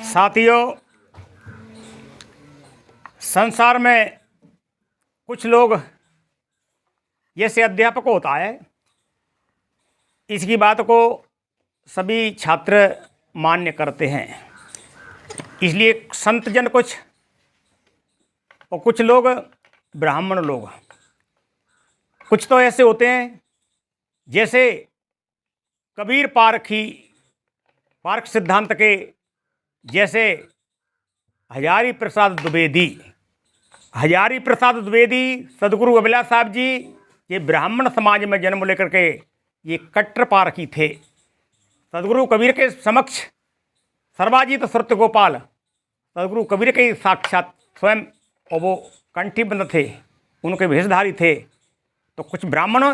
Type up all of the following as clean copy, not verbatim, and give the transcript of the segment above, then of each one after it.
साथियों, संसार में कुछ लोग जैसे अध्यापक होता है, इसकी बात को सभी छात्र मान्य करते हैं। इसलिए संत जन कुछ और कुछ लोग ब्राह्मण लोग कुछ तो ऐसे होते हैं जैसे कबीर पारख सिद्धांत के जैसे हजारी प्रसाद द्विवेदी सदगुरु अभिलाष साहब जी, ये ब्राह्मण समाज में जन्म लेकर के ये कट्टर पारखी थे। सदगुरु कबीर के समक्ष सर्वाजीत सुरत गोपाल सदगुरु कबीर के साक्षात स्वयं और वो कंठीबद्ध थे, उनके भेषधारी थे। तो कुछ ब्राह्मण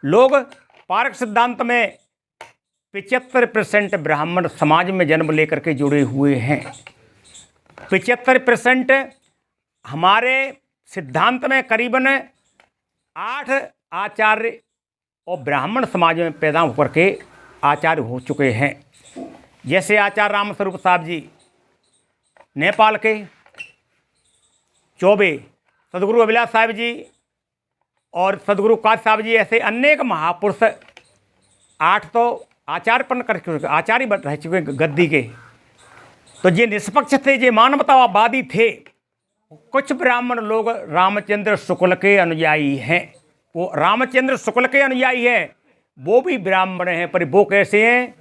लोग पारख सिद्धांत में 75% ब्राह्मण समाज में जन्म लेकर के जुड़े हुए हैं। 75% हमारे सिद्धांत में करीबन 8 आचार्य और ब्राह्मण समाज में पैदा होकर के आचार्य हो चुके हैं। जैसे आचार्य रामस्वरूप साहब जी नेपाल के, चौबे सदगुरु अभिलाष साहब जी और सदगुरु काश साहब जी, ऐसे अनेक महापुरुष 8 तो आचार्यपन कर चुके, आचार्य रह चुके गद्दी के। तो ये निष्पक्ष थे, ये मानवतावादी थे। कुछ ब्राह्मण लोग रामचंद्र शुक्ल के अनुयायी हैं। वो रामचंद्र शुक्ल के अनुयायी हैं, वो भी ब्राह्मण हैं। पर वो कैसे हैं?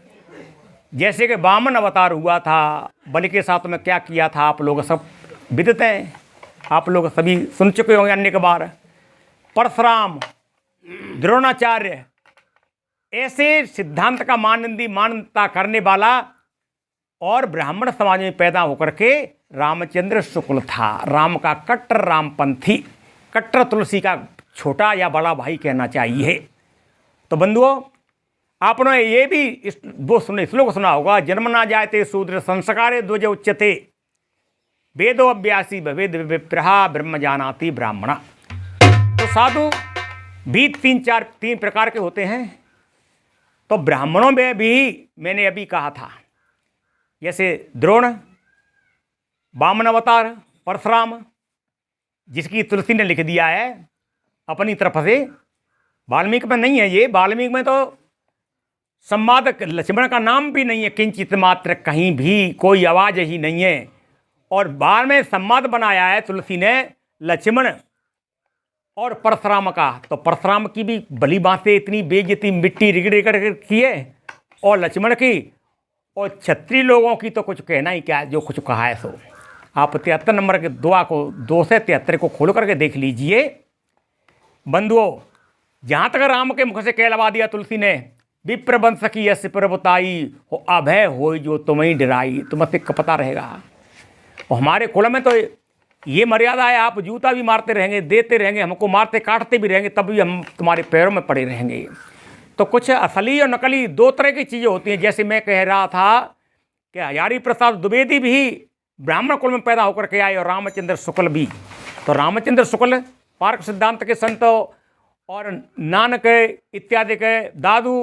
जैसे कि वामन अवतार हुआ था, बलि के साथ में क्या किया था आप लोग सब विदित हैं, आप लोग सभी सुन चुके होंगे अनेक बार। परशुराम, द्रोणाचार्य, ऐसे सिद्धांत का मान्यता करने वाला और ब्राह्मण समाज में पैदा होकर के रामचंद्र शुक्ल था। राम का कट्टर रामपंथी, कट्टर तुलसी का छोटा या बड़ा भाई कहना चाहिए। तो बंधुओं, आपने ये भी वो श्लोक सुना होगा, जन्म ना जायते शूद्र संस्कारे द्विज उच्यते वेदो अभ्यासी भवेद विप्रहा ब्रह्म जानाति ब्राह्मणा। तो साधु भी तीन प्रकार के होते हैं। तो ब्राह्मणों में भी मैंने अभी कहा था, जैसे द्रोण, वामन अवतार, परशुराम, जिसकी तुलसी ने लिख दिया है अपनी तरफ से। वाल्मीकि में नहीं है ये, वाल्मीकि में तो संवाद लक्ष्मण का नाम भी नहीं है, किंचित मात्र, कहीं भी कोई आवाज ही नहीं है। और बाद में संवाद बनाया है तुलसी ने लक्ष्मण और परशुराम का। तो परशुराम की भी भली बातें इतनी बेइज्जती मिट्टी रिगड़ की है, और लक्ष्मण की और क्षत्रिय लोगों की तो कुछ कहना ही क्या है। जो कुछ कहा है सो आप 73 नंबर के दुआ को 2 से 73 को खोल करके देख लीजिए। बंधुओं, जहाँ तक राम के मुख से कहलवा दिया तुलसी ने, विप्र बन सकी यश प्रभुताई हो अभय हो जो तुम्हें डराई, तुम्हें पता रहेगा। और हमारे कुल में तो ये मर्यादा है, आप जूता भी मारते रहेंगे, देते रहेंगे, हमको मारते काटते भी रहेंगे, तब भी हम तुम्हारे पैरों में पड़े रहेंगे। तो कुछ असली और नकली 2 तरह की चीज़ें होती हैं। जैसे मैं कह रहा था कि हजारी प्रसाद द्विवेदी भी ब्राह्मण कुल में पैदा होकर के आए और रामचंद्र शुक्ल भी। तो रामचंद्र शुक्ल पारख सिद्धांत के संत और नानक इत्यादि के दादू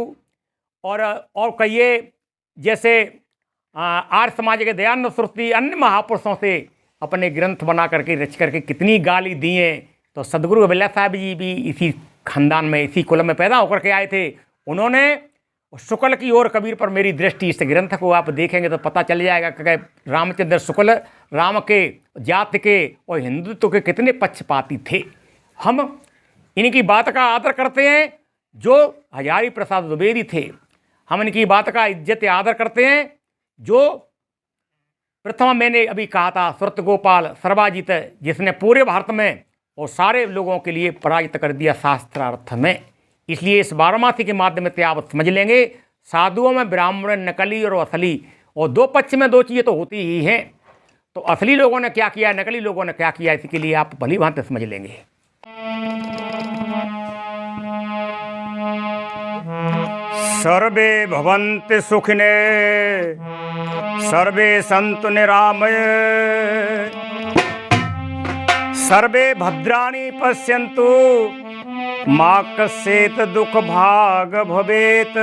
और कहिए जैसे आर्य समाज के दयानंद सरस्वती, अन्य महापुरुषों से अपने ग्रंथ बना करके रच करके कितनी गाली दिए। तो सदगुरु अभिलाष साहब जी भी इसी खानदान में, इसी कुल में पैदा होकर के आए थे। उन्होंने शुक्ल की ओर कबीर पर मेरी दृष्टि, इस ग्रंथ को आप देखेंगे तो पता चल जाएगा कि रामचंद्र शुक्ल राम के जात के और हिंदुत्व के कितने पक्षपाती थे। हम इनकी बात का आदर करते हैं जो हजारी प्रसाद द्विवेदी थे। हम इनकी बात का इज्जत आदर करते हैं जो प्रथम मैंने अभी कहा था, सुरत गोपाल सर्वाजीत, जिसने पूरे भारत में और सारे लोगों के लिए पराजित कर दिया शास्त्रार्थ में। इसलिए इस बारहमासी के माध्यम से आप समझ लेंगे, साधुओं में ब्राह्मण, नकली और असली, और 2 पक्ष में 2 चीज़ें तो होती ही हैं। तो असली लोगों ने क्या किया, नकली लोगों ने क्या किया, इसके लिए आप भली भांति समझ लेंगे। सर्वे भवन्ति सुखिने सर्वे सन्तु निरामये सर्वे भद्राणि पश्यन्तु मा कस्येत दुख भाग भवेत्।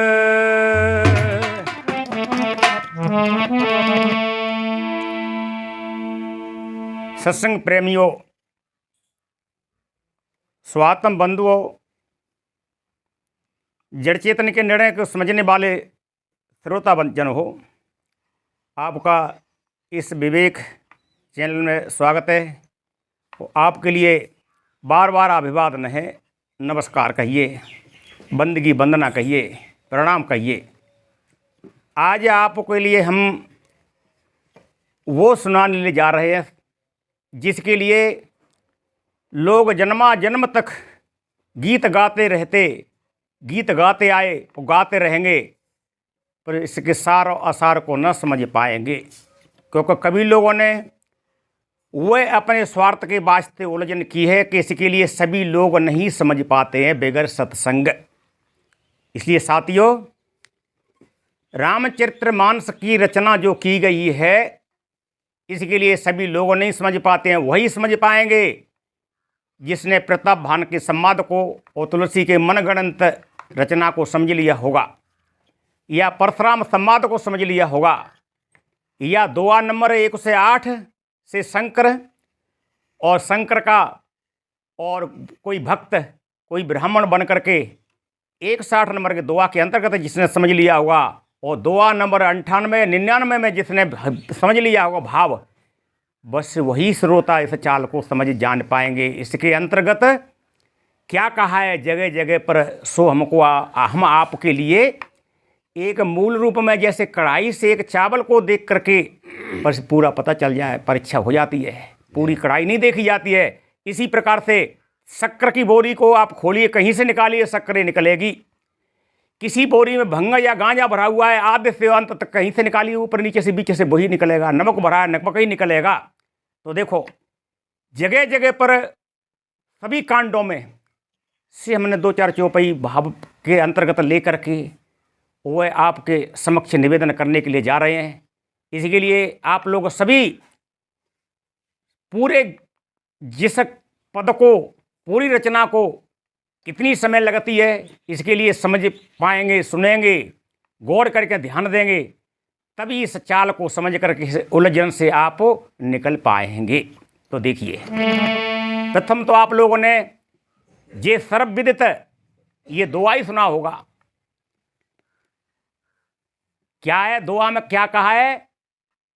सत्संग प्रेमियों, स्वात्म बंधुओं, जड़ चेतन के निर्णय को समझने वाले श्रोता जन हो, आपका इस विवेक चैनल में स्वागत है। तो आपके लिए बार बार अभिवादन है, नमस्कार कहिए, बंदगी वंदना कहिए, प्रणाम कहिए। आज आपके लिए हम वो सुनाने ले जा रहे हैं जिसके लिए लोग जन्मा जन्म तक गीत गाते रहते, गीत गाते आए और गाते रहेंगे, पर इसके सार और आसार को न समझ पाएंगे, क्योंकि कभी लोगों ने वह अपने स्वार्थ के वास्ते उलझन की है कि इसके लिए सभी लोग नहीं समझ पाते हैं बगैर सत्संग। इसलिए साथियों, रामचरितमानस की रचना जो की गई है, इसके लिए सभी लोग नहीं समझ पाते हैं। वही समझ पाएंगे जिसने प्रताप भान के संवाद को और तुलसी के मनगणंत रचना को समझ लिया होगा, या परशुराम संवाद को समझ लिया होगा, या दुआ नंबर 1 से 8 से शंकर और शंकर का और कोई भक्त, कोई ब्राह्मण बन करके 160 नंबर के दुआ के अंतर्गत जिसने समझ लिया होगा, और दुआ नंबर 98 99 में जिसने समझ लिया होगा भाव, बस वही श्रोता इस चाल को समझ जान पाएंगे। इसके अंतर्गत क्या कहा है जगह जगह पर, सो हमको हम आपके लिए एक मूल रूप में जैसे कढ़ाई से एक चावल को देख करके बस पूरा पता चल जाए, परीक्षा हो जाती है, पूरी कढ़ाई नहीं देखी जाती है। इसी प्रकार से शक्कर की बोरी को आप खोलिए, कहीं से निकालिए शक्कर निकलेगी। किसी बोरी में भंगा या गांजा भरा हुआ है, आधे से अंत तक कहीं से निकालिए, ऊपर नीचे से बीच से वही निकलेगा। नमक भरा है, नमक ही निकलेगा। तो देखो, जगह जगह पर सभी कांडों में से हमने 2-4 चौपाई भाव के अंतर्गत लेकर के वह आपके समक्ष निवेदन करने के लिए जा रहे हैं। इसके लिए आप लोग सभी पूरे जिस पद को, पूरी रचना को कितनी समय लगती है, इसके लिए समझ पाएंगे, सुनेंगे, गौर करके ध्यान देंगे, तभी इस चाल को समझ करके इस उलझन से आप निकल पाएंगे। तो देखिए, प्रथम तो आप लोगों ने ये सर्वविदित ये दुआ ही सुना होगा। क्या है दुआ में, क्या कहा है?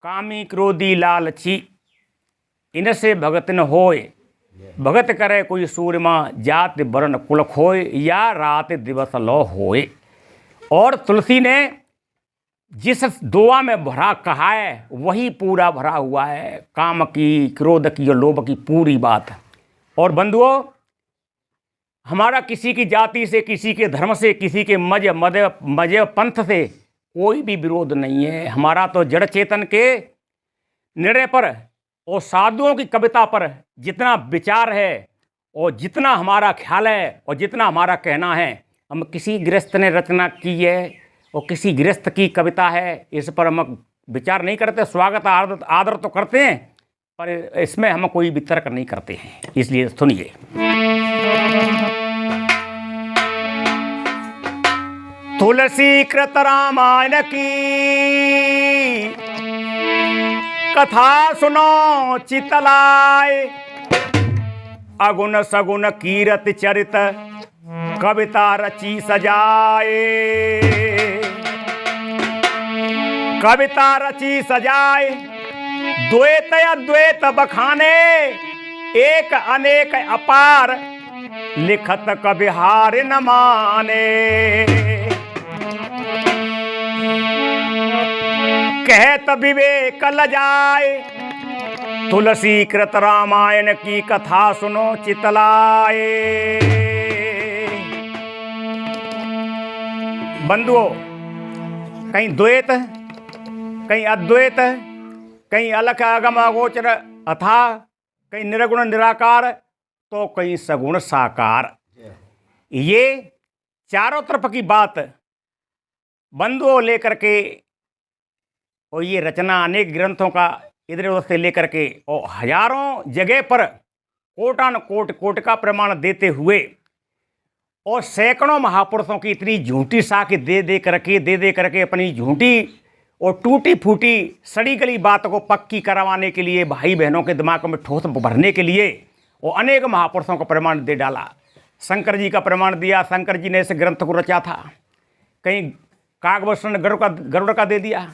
कामी क्रोधी लालची इनसे भगत न होए, भगत करे कोई सूरमा, जात वर्ण कुल खोए, या रात दिवस लो होए। और तुलसी ने जिस दुआ में भरा कहा है वही पूरा भरा हुआ है, काम की, क्रोध की और लोभ की पूरी बात। और बंधुओं, हमारा किसी की जाति से, किसी के धर्म से, किसी के मजहब पंथ से कोई भी विरोध नहीं है। हमारा तो जड़ चेतन के निर्णय पर और साधुओं की कविता पर जितना विचार है और जितना हमारा ख्याल है और जितना हमारा कहना है, हम किसी गृहस्थ ने रचना की है और किसी गृहस्थ की कविता है, इस पर हम विचार नहीं करते। स्वागत आदर तो करते हैं, पर इसमें हम कोई भी तर्क नहीं करते हैं। इसलिए सुनिए। तुलसी कृत रामायण की कथा सुनो चितलाए, अगुण सगुण कीरत चरित कविता रची सजाए, कविता रची सजाए, द्वैत अद्वैत बखाने, एक अनेक अपार, लिखत कबिहार न माने। कहत विवेक लजाए, तुलसी कृत रामायण की कथा सुनो चितलाए। बंधुओं, कहीं द्वैत, कहीं अद्वैत, कहीं अलख अगम अगोचर अथा, कहीं निर्गुण निराकार, तो कहीं सगुण साकार। ये चारों तरफ की बात बंधुओं लेकर के, और ये रचना अनेक ग्रंथों का इधर उधर से लेकर के, और हजारों जगह पर कोटान कोट का प्रमाण देते हुए, और सैकड़ों महापुरुषों की इतनी झूठी साख दे दे करके अपनी झूठी और टूटी फूटी सड़ी गली बात को पक्की करवाने के लिए, भाई बहनों के दिमाग में ठोस भरने के लिए वो अनेक महापुरुषों का प्रमाण दे डाला। शंकर जी का प्रमाण दिया, शंकर जी ने इस ग्रंथ को रचा था। कहीं काकभूषण गरुड़ का दे दिया,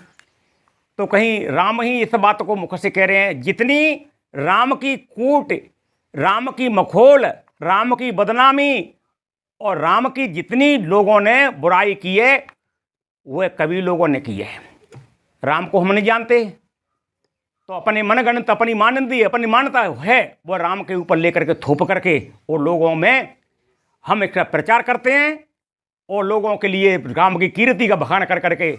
तो कहीं राम ही इस बात को मुख से कह रहे हैं। जितनी राम की कूट, राम की मखोल, राम की बदनामी और राम की जितनी लोगों ने बुराई की है वह कवि लोगों ने की है। राम को हम नहीं जानते, तो अपने मनगणित, अपनी मानंदी, अपनी मान्यता है वो राम के ऊपर लेकर के थोप करके और लोगों में हम इसका प्रचार करते हैं और लोगों के लिए राम की कीर्ति का बखान कर करके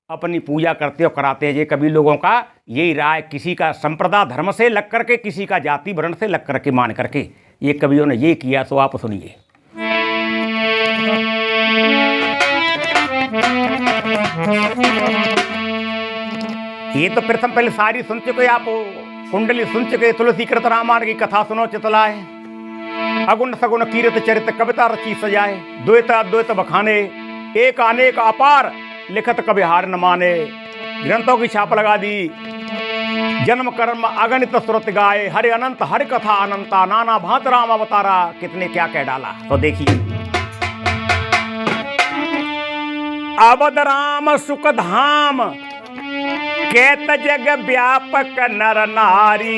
अपनी पूजा करते और कराते हैं। ये कभी लोगों का यही राय, किसी का संप्रदाय धर्म से लग करके, किसी का जाति वर्ण से लग करके मान करके ये कवियों ने ये किया। तो आप सुनिए। ये तो प्रथम पहले सारी सुन चुके आप, कुंडली सुन चुके, तुलसी कृत रामायण की कथा सुनो चितलाए, अगुण सगुण कीर्त चरित कविता रची सजाए, द्वैत अद्वैत बखाने, एक अनेक अपार लिखत कभी हार न माने। ग्रंथों की छाप लगा दी, जन्म कर्म अगणित श्रुत गाए, हरे अनंत हर कथा अनंता, नाना भांत राम अवतारा, कितने क्या कह डाला। तो देखिए, अवध राम सुख धाम, कहत जग व्यापक नर नारी,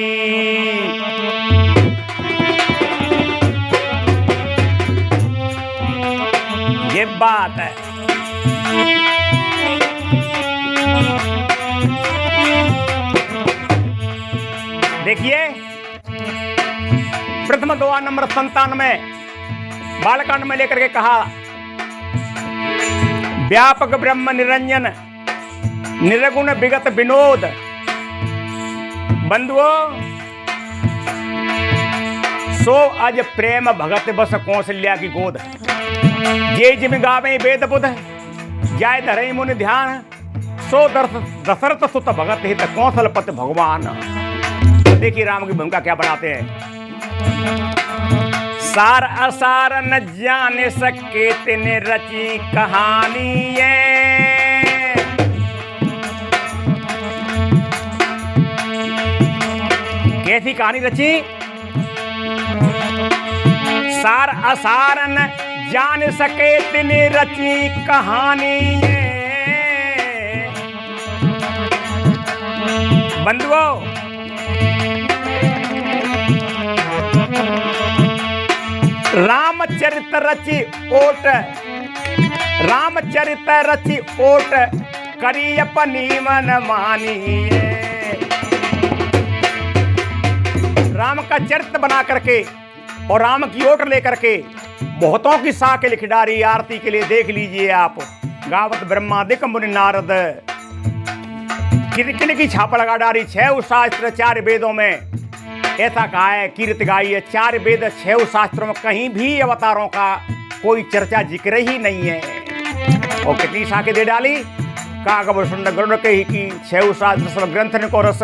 ये बात है। देखिए, प्रथम दोहा नंबर 97 बालकांड में लेकर के कहा, व्यापक ब्रह्म निरंजन निर्गुण विगत विनोद। बंधुओं, सो अज प्रेम भगत बस कौशल्या की गोद, जे जिम गावे वेद बुध, जाय धरई मुनि ध्यान, सो दशरथ सुत भगत हित कौशलपति भगवान। तो देखिए राम की भूमिका क्या बनाते हैं। सार असार न जाने सके तेने रची कहानी है, कैसी कहानी रची। सार असार न जान सके तेने रची कहानी है। बंधुओं, रामचरित रची ओट, रामचरित रची ओट, करी अपनी मन मानी है। राम का चरित्र बना करके और राम की ओट लेकर के बहुतों की साख लिख डारी आरती के लिए। देख लीजिए आप, गावत ब्रह्मादिक मुनि नारद, किन की छाप लगा डारी। 6 शास्त्र 4 वेदों में ऐसा कहा है, कीर्ति गाई है। 4 वेद 6 शास्त्रों में कहीं भी अवतारों का कोई चर्चा जिक्र ही नहीं है। और कितनी साखें दे डाली, काकभूषण गरुड़ के ही की 6 शास्त्र ग्रंथ को रस,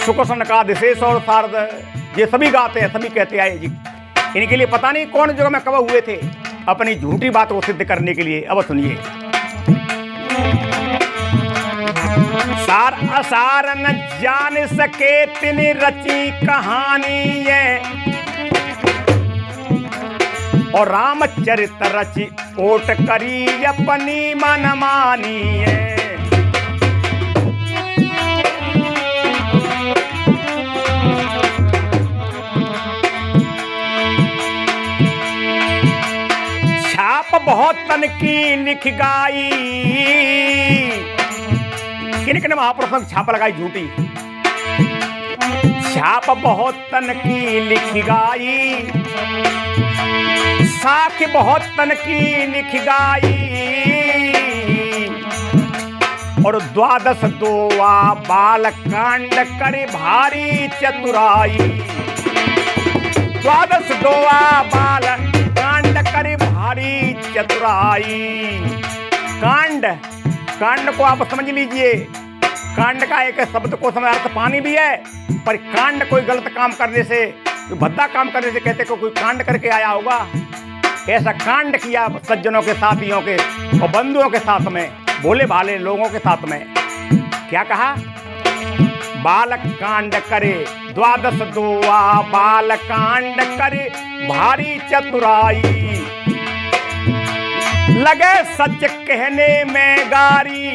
सुखसन का दिशेष और शारद, ये सभी गाते हैं, सभी कहते आए जी। इनके लिए पता नहीं कौन जगह में कब हुए थे अपनी झूठी बात को सिद्ध करने के लिए। अब सुनिए। सार असार न जान सके तिनि रची कहानी है, और रामचरित रची ओट करी अपनी मन मानी है। छाप बहुत तन की लिख गाई, किन महापुरुषों की छाप लगाई झूठी। छाप बहुत तन की लिख गाई, साख बहुत तन की लिख गाई, और 12 दोआ बाल कांड करे भारी चतुराई। 12 दोआ बाल कांड करे भारी चतुराई। कांड को आप समझ लीजिए, कांड का एक शब्द को समय अर्थ पानी भी है, पर कांड कोई गलत काम करने से, भद्दा काम करने से कहते को कोई कांड करके आया होगा। ऐसा कांड किया सज्जनों के, साथियों के और बंधुओं के साथ में। भोले भाले लोगों के साथ में। क्या कहा? बालक कांड करे द्वादश दोआ, बाल कांड करे भारी चतुराई, लगे सच कहने में गारी।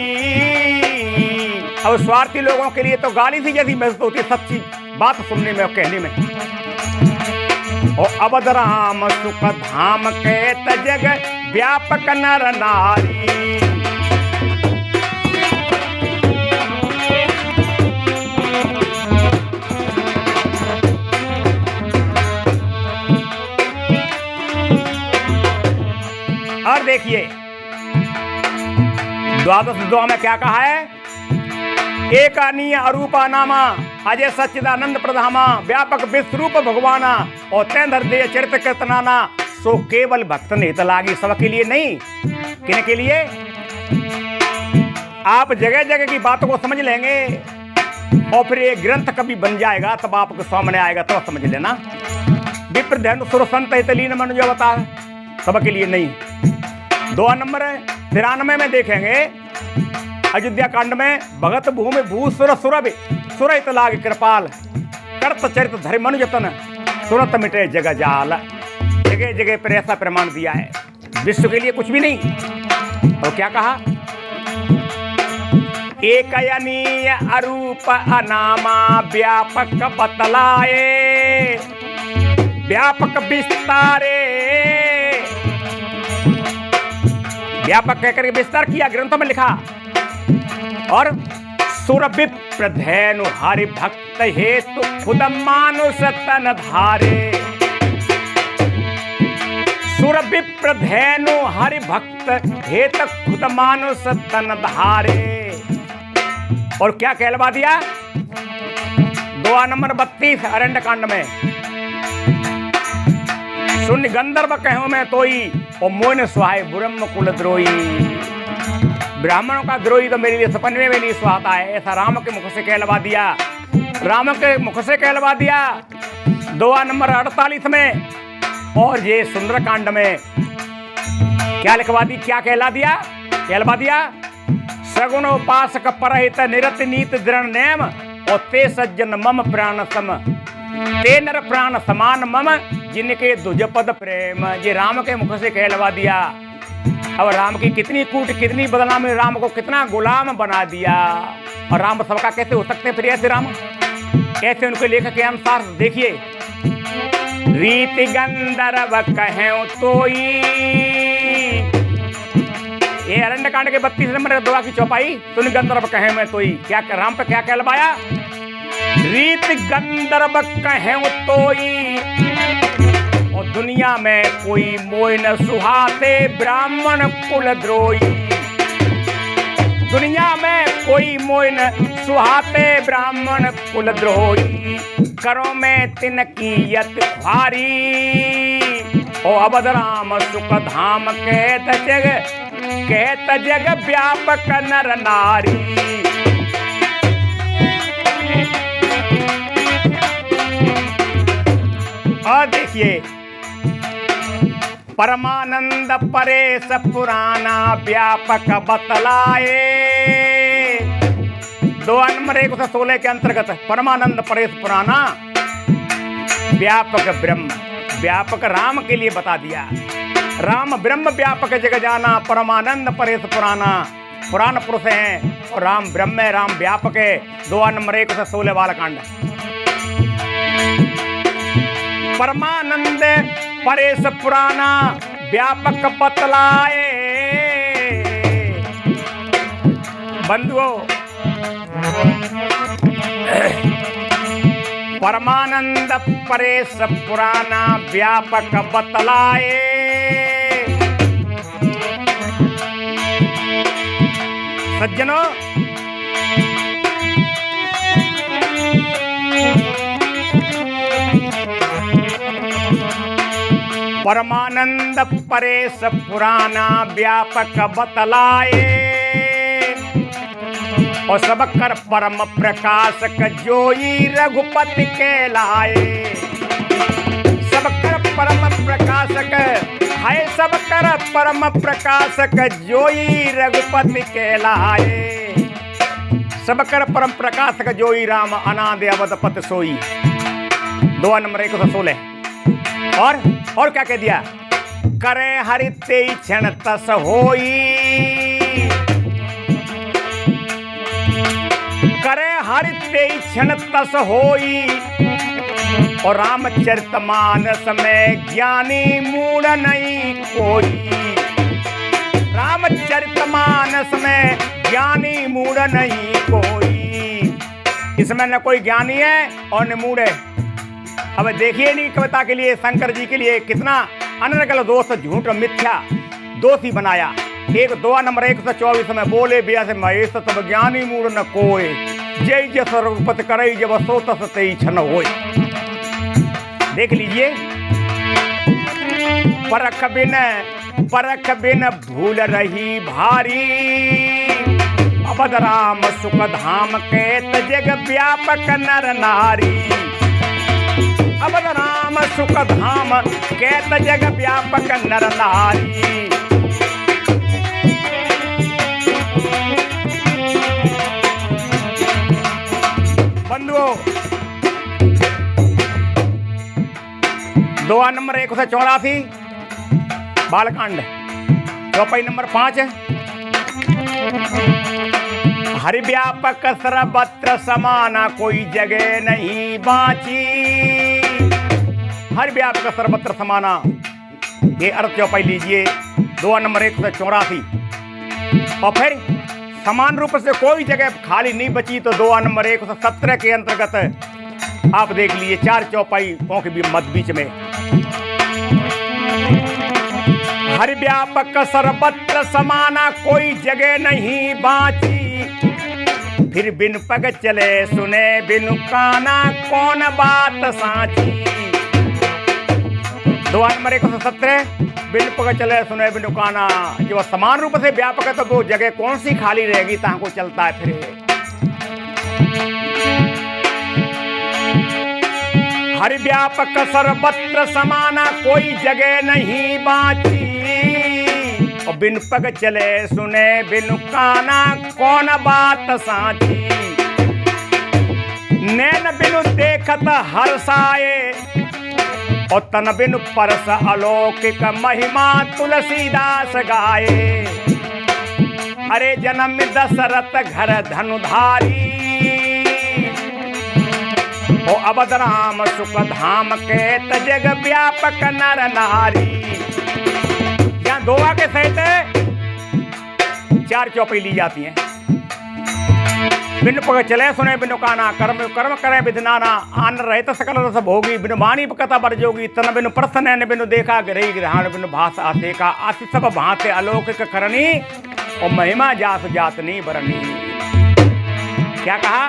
अब स्वार्थी लोगों के लिए तो गाली सी जैसी महसूस होती है सच्ची बात सुनने में और कहने में। और अवध राम सुख धाम कहत जग व्यापक नर नारी, और देखिए द्वादश दुआ में क्या कहा है? एक अनीय अरूपा नामा, अजय सच्चिदानंद प्रधामा, व्यापक विश्वरूप भगवाना, और तेंद्र दे चरित्र कीर्तनाना, सो केवल भक्त ने हित लागी। सबके लिए नहीं, किन के लिए? आप जगह जगह की बातों को समझ लेंगे और फिर ये ग्रंथ कभी बन जाएगा तब आपके सामने आएगा, तो समझ लेना। विप्र धैर्य सुर संत हितलीन मन जो बता, सबके लिए नहीं। 2 नंबर 93 में देखेंगे अयोध्या कांड में, भगत भूमि भूसुर सुरभि सुरहित लाग कृपाल, करत चरित धरि मनु जतन, सुरत मिटे जग जाल। जगह जगह पर ऐसा प्रमाण दिया है, विश्व के लिए कुछ भी नहीं। और क्या कहा? एक अनीय अरूप अनामा, व्यापक बतलाए, व्यापक विस्तारे, व्यापक कहकर के विस्तार किया, ग्रंथों में लिखा। और सुर विप्र धैनु हरि भक्त हेतु खुद मानुष तन धारे, सुर विप्र धैनु हरि भक्त हेतु खुद मानुष तन धारे। और क्या कहलवा दिया? 2 नंबर 32 अरण्य कांड में, शून्य गंधर्व कहूं मैं तोई, और मोन सुहाय ब्रह्म कुल द्रोही। ब्राह्मणों का द्रोही तो मेरे लिए सपने में नहीं सुहाता है, ऐसा राम के मुख से कहलवा दिया, राम के मुख से कहलवा दिया 2 नंबर 48 में। और ये सुंदरकांड में क्या लिखवा दी, क्या कहलवा दिया? सगुण उपासक परहित निरत नीत दृढ़ नेम, और ते सज्जन मम प्राण सम, ते नर प्राण समान मम, जिनके दुज पद प्रेम। ये राम के मुख से कहलवा दिया। अब राम की कितनी कूट, कितनी बदनामी, राम को कितना गुलाम बना दिया। और राम सबका कैसे हो सकते हैं फिर ऐसे राम? कैसे उनके लेखक के अनुसार देखिए, रीति गंधर्व कहें तोई, ये अरण्य कांड के 32 नंबर 2 की चौपाई, सुन गंधर्व कहें मैं तोई। क्या राम पे क्या कहलवाया? रीत गंधर्व कहें तोई, और दुनिया में कोई मोय न सुहाते ब्राह्मण कुल द्रोही। दुनिया में कोई मोय न सुहाते ब्राह्मण कुल द्रोही, करो में तिनकी यत भारी, ओ अवध राम सुख धाम कहत जग व्यापक नर नारी। और देखिए परमानंद परेश पुराना व्यापक बतलाए, 2 नंबर 1 से 16 के अंतर्गत परमानंद परेश पुराना व्यापक ब्रह्म, व्यापक राम के लिए बता दिया। राम ब्रह्म व्यापक जग जाना, परमानंद परेश पुराना, पुराण पुरुष हैं और राम ब्रह्म है, राम व्यापक है। 2 नंबर 1 से 16 वाला कांड। परमानंद परेश पुराना व्यापक बतलाए। बंधुओं, परमानंद परेश पुराना व्यापक बतलाए। सज्जनों, परमानंद परेश पुराना व्यापक बतलाए, और सब कर परम प्रकाशक जोई रघुपति के लाए। सब कर परम प्रकाशक है सब कर परम प्रकाशक जोई रघुपति कहलाए। सब कर परम प्रकाशक जोई राम अनादि अवधपत सोई। 2 नंबर 116। और क्या कह दिया? करे हरि तेई क्षण तस होई। करे हरि तेई क्षण तस होई। और रामचरितमानस में ज्ञानी मूढ़ नहीं कोई। रामचरितमानस में ज्ञानी मूढ़ नहीं कोई। इसमें न कोई ज्ञानी है और न मूढ़ है। अब देखिए नहीं कविता के लिए शंकर जी के लिए कितना अनर्गल दोष झूठ मिथ्या दोषी बनाया। 2 नंबर 124 में बोले बिया से महेश तब ज्ञानी मूढ़ न कोय। जय जय सर्वपत करई जब सो तस तेई क्षण होय। देख लीजिए। परख बिन भूल रही भारी। अवध राम सुख धाम के जग व्यापक नर नारी। अवध राम सुख धाम के जग व्यापक नर नारी। बंधुओं 2 नंबर 184 बालकांड। चौपाई नंबर 5 हरि व्यापक सर्वत्र समाना कोई जगह नहीं बाची। हरि व्यापक सर्वत्र समाना ये अर्थ चौपाई लीजिए 2 नंबर 184। और फिर समान रूप से कोई जगह खाली नहीं बची तो 2 नंबर 117 के अंतर्गत आप देख लीजिए 4 चौपाई के भी मध्य बीच में हरि व्यापक सर्वत्र समाना कोई जगह नहीं बाची। फिर बिन पग चले सुने बिनु काना कौन बात साची। 2 नंबर 117 बिन पग चले सुने बिनु काना। जब समान रूप से व्यापक है तो वो जगह कौन सी खाली रहेगी तहाँ को चलता है फिर। हरि व्यापक सर्वत्र समाना कोई जगह नहीं बाची। और बिन पग चले सुने बिनु काना कौन बात साची। नैन बिनु देखत हर्षाए और तन बिनु परस अलौकिक महिमा तुलसीदास गाए। अरे जन्म दशरथ घर धनुधारी। ओ अवध राम सुख धाम के जग व्यापक नर नारी। यहाँ दोहा के सहित 4 चौपाई ली जाती हैं। बिन पग चले सुने बिनु काना कर्म कर्म करे विधनाना। आन रहित सकल रस भोगी बिनु वाणी कथा बरजोगी। तन बिनु प्रसन्न नैन बिनु देखा गिरही ग्रहण बिनु भास आसे का। आसि सब भांते अलौकिक करनी और महिमा जात जातनी बरनी। क्या कहा?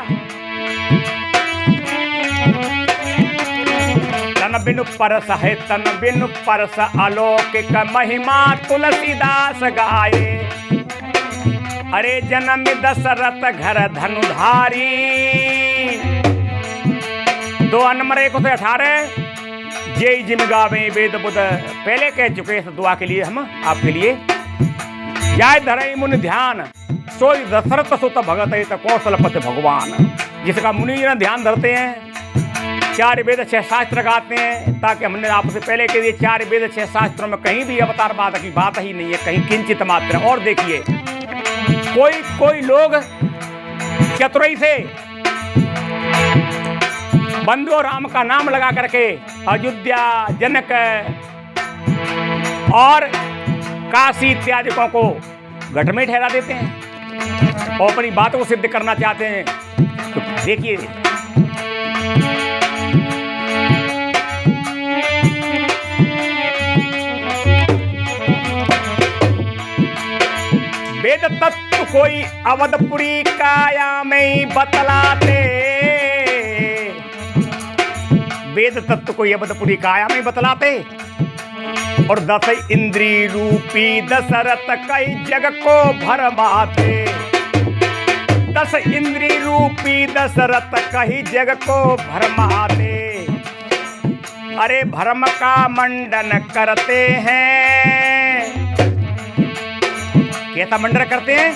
तन बिनु परस है तन बिनु परस अलौकिक महिमा तुलसीदास गाए। अरे जन्म दशरथ घर धनुधारी। 2 नंबर 118 जय जिम गावे वेद बुध। पहले कह चुके इस दुआ के लिए हम आपके लिए। जाय धरई मुनि ध्यान सोई दशरथ सुत भगत है कौशलपति भगवान। जिसका मुनि जन ध्यान धरते हैं 4 वेद 6 शास्त्र गाते हैं। ताकि हमने आपसे पहले के लिए 4 वेद 6 शास्त्रों में कहीं भी अवतार बाद की बात ही नहीं है, कहीं किंचित मात्र। और देखिए कोई लोग चतुराई से बंधु राम का नाम लगा करके अयोध्या जनक और काशी इत्यादिकों को घट में ठहरा देते हैं और अपनी बातों को सिद्ध करना चाहते हैं। तो देखिए वेद तत्व कोई अवधपुरी काया में बतलाते। वेद तत्व कोई अवधपुरी काया में बतलाते और 10 इंद्री रूपी दशरथ कई जग को भरमाते। 10 इंद्री रूपी दशरथ कई जग को भरमाते। अरे भरम का मंडन करते हैं कैसा मंडन करते हैं?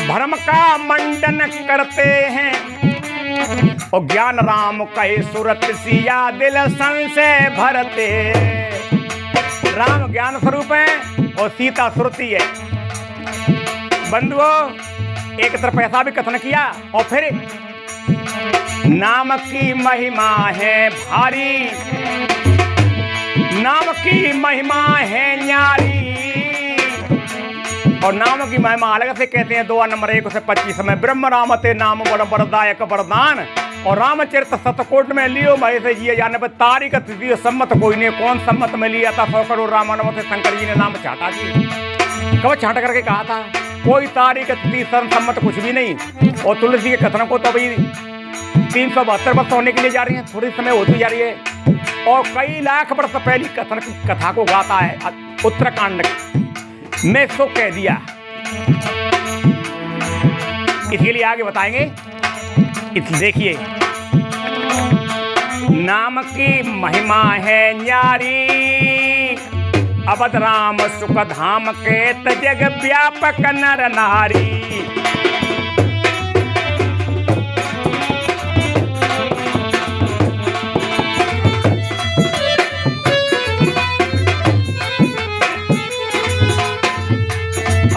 भरम का मंडन करते हैं और ज्ञान राम कहे सुरत सिया दिल संशय भरते। राम ज्ञान स्वरूप है और सीता श्रुति है। बंधुओं, एक तरफ ऐसा भी कथन किया और फिर नाम की महिमा है भारी, नाम की महिमा है न्यारी। और नाम की महिमा अलग से कहते हैं 2 नंबर 1 से 25 में। ब्रह्म राम ते नाम बड़ बड़दायक वरदान और रामचरित सतकोट में लियो महे से जिए जाने पर तारीख तिथि सम्मत कोई नहीं। कौन सम्मत में लिया था? 100 करोड़ रामायण से शंकर जी ने नाम छाटा जी, कब छाट करके कहा था? कोई तारीख तिथि सम्मत कुछ भी नहीं। और तुलसी के कथन को तो अभी 372 वर्ष होने के लिए जा रही है, थोड़ी समय होती जा रही है और कई लाख वर्ष पहली कथन की कथा को गाता है उत्तराखंड में। सो कह दिया, इसके लिए आगे बताएंगे। देखिए, नाम की महिमा है न्यारी, अवध राम सुख धाम के जग व्यापक नर नारी।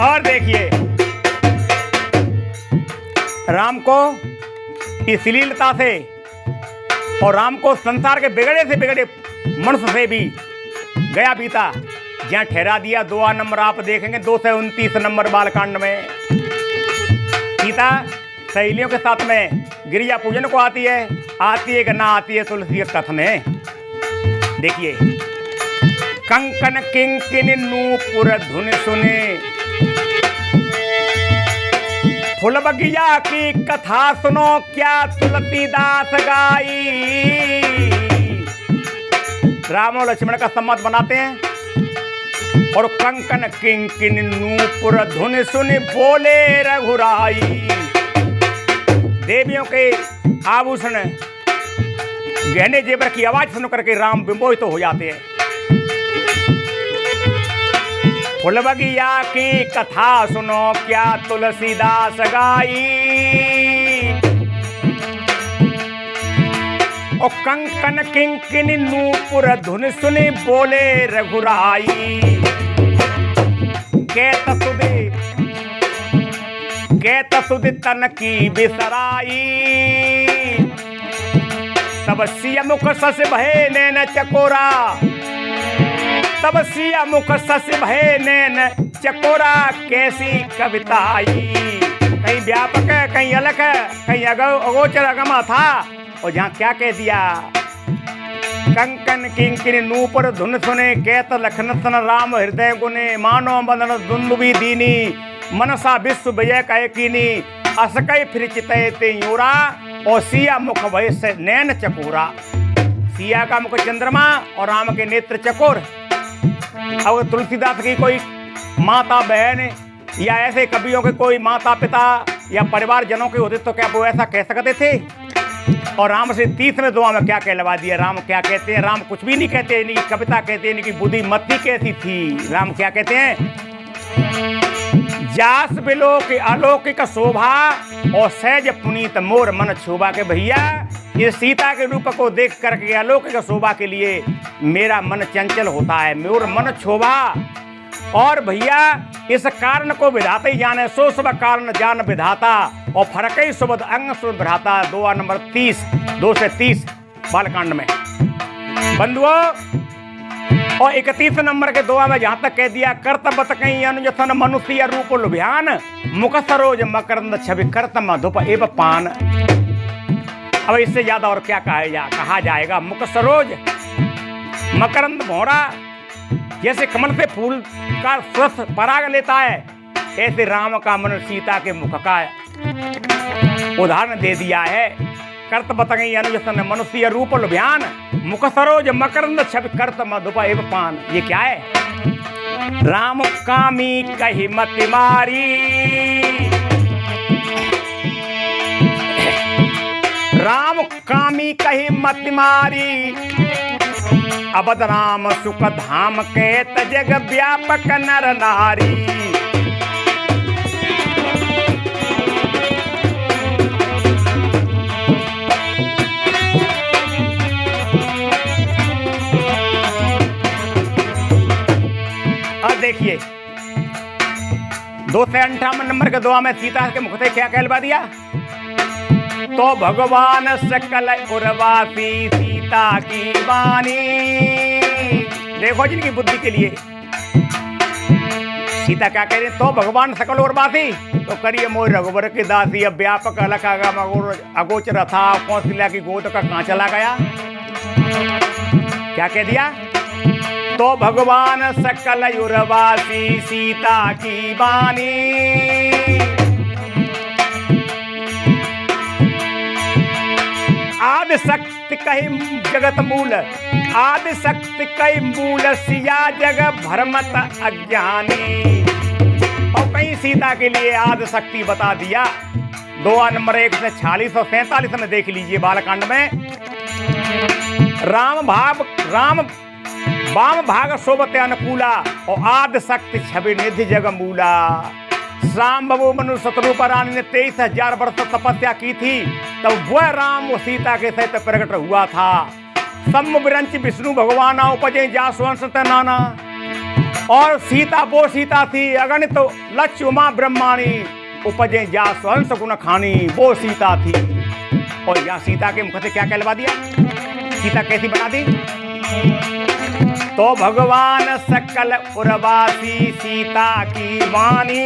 और देखिए, राम को इस लीलता से और राम को संसार के बिगड़े से बिगड़े मनुष्य से भी गया बीता जहाँ ठहरा दिया। 2 नंबर आप देखेंगे 229 नंबर बालकांड में। सीता सहेलियों के साथ में गिरिजा पूजन को आती है कि ना आती है तुलसी के कथन में। देखिए, कंकन किंकिन नूपुर धुन सुने, फूल बगिया की कथा सुनो क्या तुलसीदास गाई। राम और लक्ष्मण का संवाद बनाते हैं और कंकन किंकिन नूपुर धुन सुन बोले रघुराई। देवियों के आभूषण गहने जेवर की आवाज सुन करके राम विमोहित हो जाते हैं। फूल बगिया की कथा सुनो क्या तुलसीदास गाई, और कंकन किंकिन नूपुर धुन सुनी बोले रघुराई। कहत सुधि तन की बिसराई, तब सिया मुख सस भय नैन चकोरा, तब सिया मुख सस भय नैन चकोरा कैसी कविता आई। कहीं व्यापक है, कहीं अलग है, कहीं अगोचर अगमा था और जहाँ क्या कह दिया। कंकन किंकिन नूपुर धुन सुने कहत लखन सन राम हृदय गुने, मानो बंधन दुंदुबी दीनी मनसा विश्व विजय कहे कीनी, असकई फिर चितय ते यूरा और सिया मुख भय से नैन चकोरा। सिया का मुख चंद्रमा और राम के नेत्र चकोर। अब तुलसीदास की कोई माता बहन या ऐसे कवियों के कोई माता पिता या परिवार जनों के होते तो क्या वो ऐसा कह सकते थे? और राम से 30वें दुआ में क्या कहलवा दिया। राम क्या कहते हैं? राम कुछ भी नहीं कहते, इनकी कविता कहते हैं, इनकी बुद्धिमती कैसी थी। राम क्या कहते हैं? जास बिलोक अलौकिक शोभा और सहज पुनीत मोर मन शोभा के भैया, ये सीता के रूप को देख करके अलौकिक शोभा के लिए मेरा मन चंचल होता है, मोर मन शोभा। और भैया इस कारण को विधाता ही जाने, सो सब कारण जान विधाता और फर्क ही सुबद अंग सुभ्राता। 2 नंबर 30 2 से 30 बालकांड में। बंधुओं, और 31 नंबर के दुआ में जहाँ तक कह दिया, कर्तव्य कहीं अनुजन मनुष्य रूप लुभियान, मुख सरोज मकरंद छवि कर्त मधुप एव पान। अब इससे ज्यादा और क्या कहा जाएगा। मुख सरोज मकरंद भौरा, जैसे कमल से फूल का स्वस्थ पराग लेता है, ऐसे राम का मन सीता के मुख का उदाहरण दे दिया है। कर्त बतंगी अनुजन मनुष्य रूप लुभियान, मुख सरोज मकरंद छवि कर्त मधुप एव पान। ये क्या है? राम कामी कही मति मारी, राम कामी कही मति मारी, अवध राम सुख धाम के जग व्यापक नर नारी। अब देखिए 258 नंबर के दुआ में सीता के मुख से क्या कहलवा दिया? तो भगवान सकल उर्वासी सीता की वाणी। देखो जिनकी बुद्धि के लिए सीता क्या कह रही है? तो भगवान सकल उर्वासी तो करिए मोर रघुवर की दासी। अब व्यापक अलग अगोचर था, कौशल्या की गोद का कहां चला गया? क्या कह दिया? तो भगवान सकल उर्वासी सीता की वाणी। आदि शक्ति कही जगत मूल, आदि शक्ति कही मूल सिया जग भ्रमत अज्ञानी। और कहीं सीता के लिए आदि शक्ति बता दिया। 2 नंबर 146 और 47 में देख लीजिए बालकांड में। राम वाम भाग शोभते अनुकूला और आदि शक्ति छवि निधि जग मूला। शाम बबू मनु शत्रुपा रानी ने 23,000 वर्ष तपस्या की थी, तब वह राम और सीता के सहित प्रकट हुआ था। सम्मुविरंच विष्णु भगवान उपजे जासवंश नाना। और सीता वो सीता थी अगणित तो लक्ष्य उमा ब्रह्माणी उपजे जासवंश गुण खानी, वो सीता थी। और यहाँ सीता के मुख से क्या कहलवा दिया? सीता कैसी बना दी? तो भगवान सकल उर्वासी सीता की वाणी।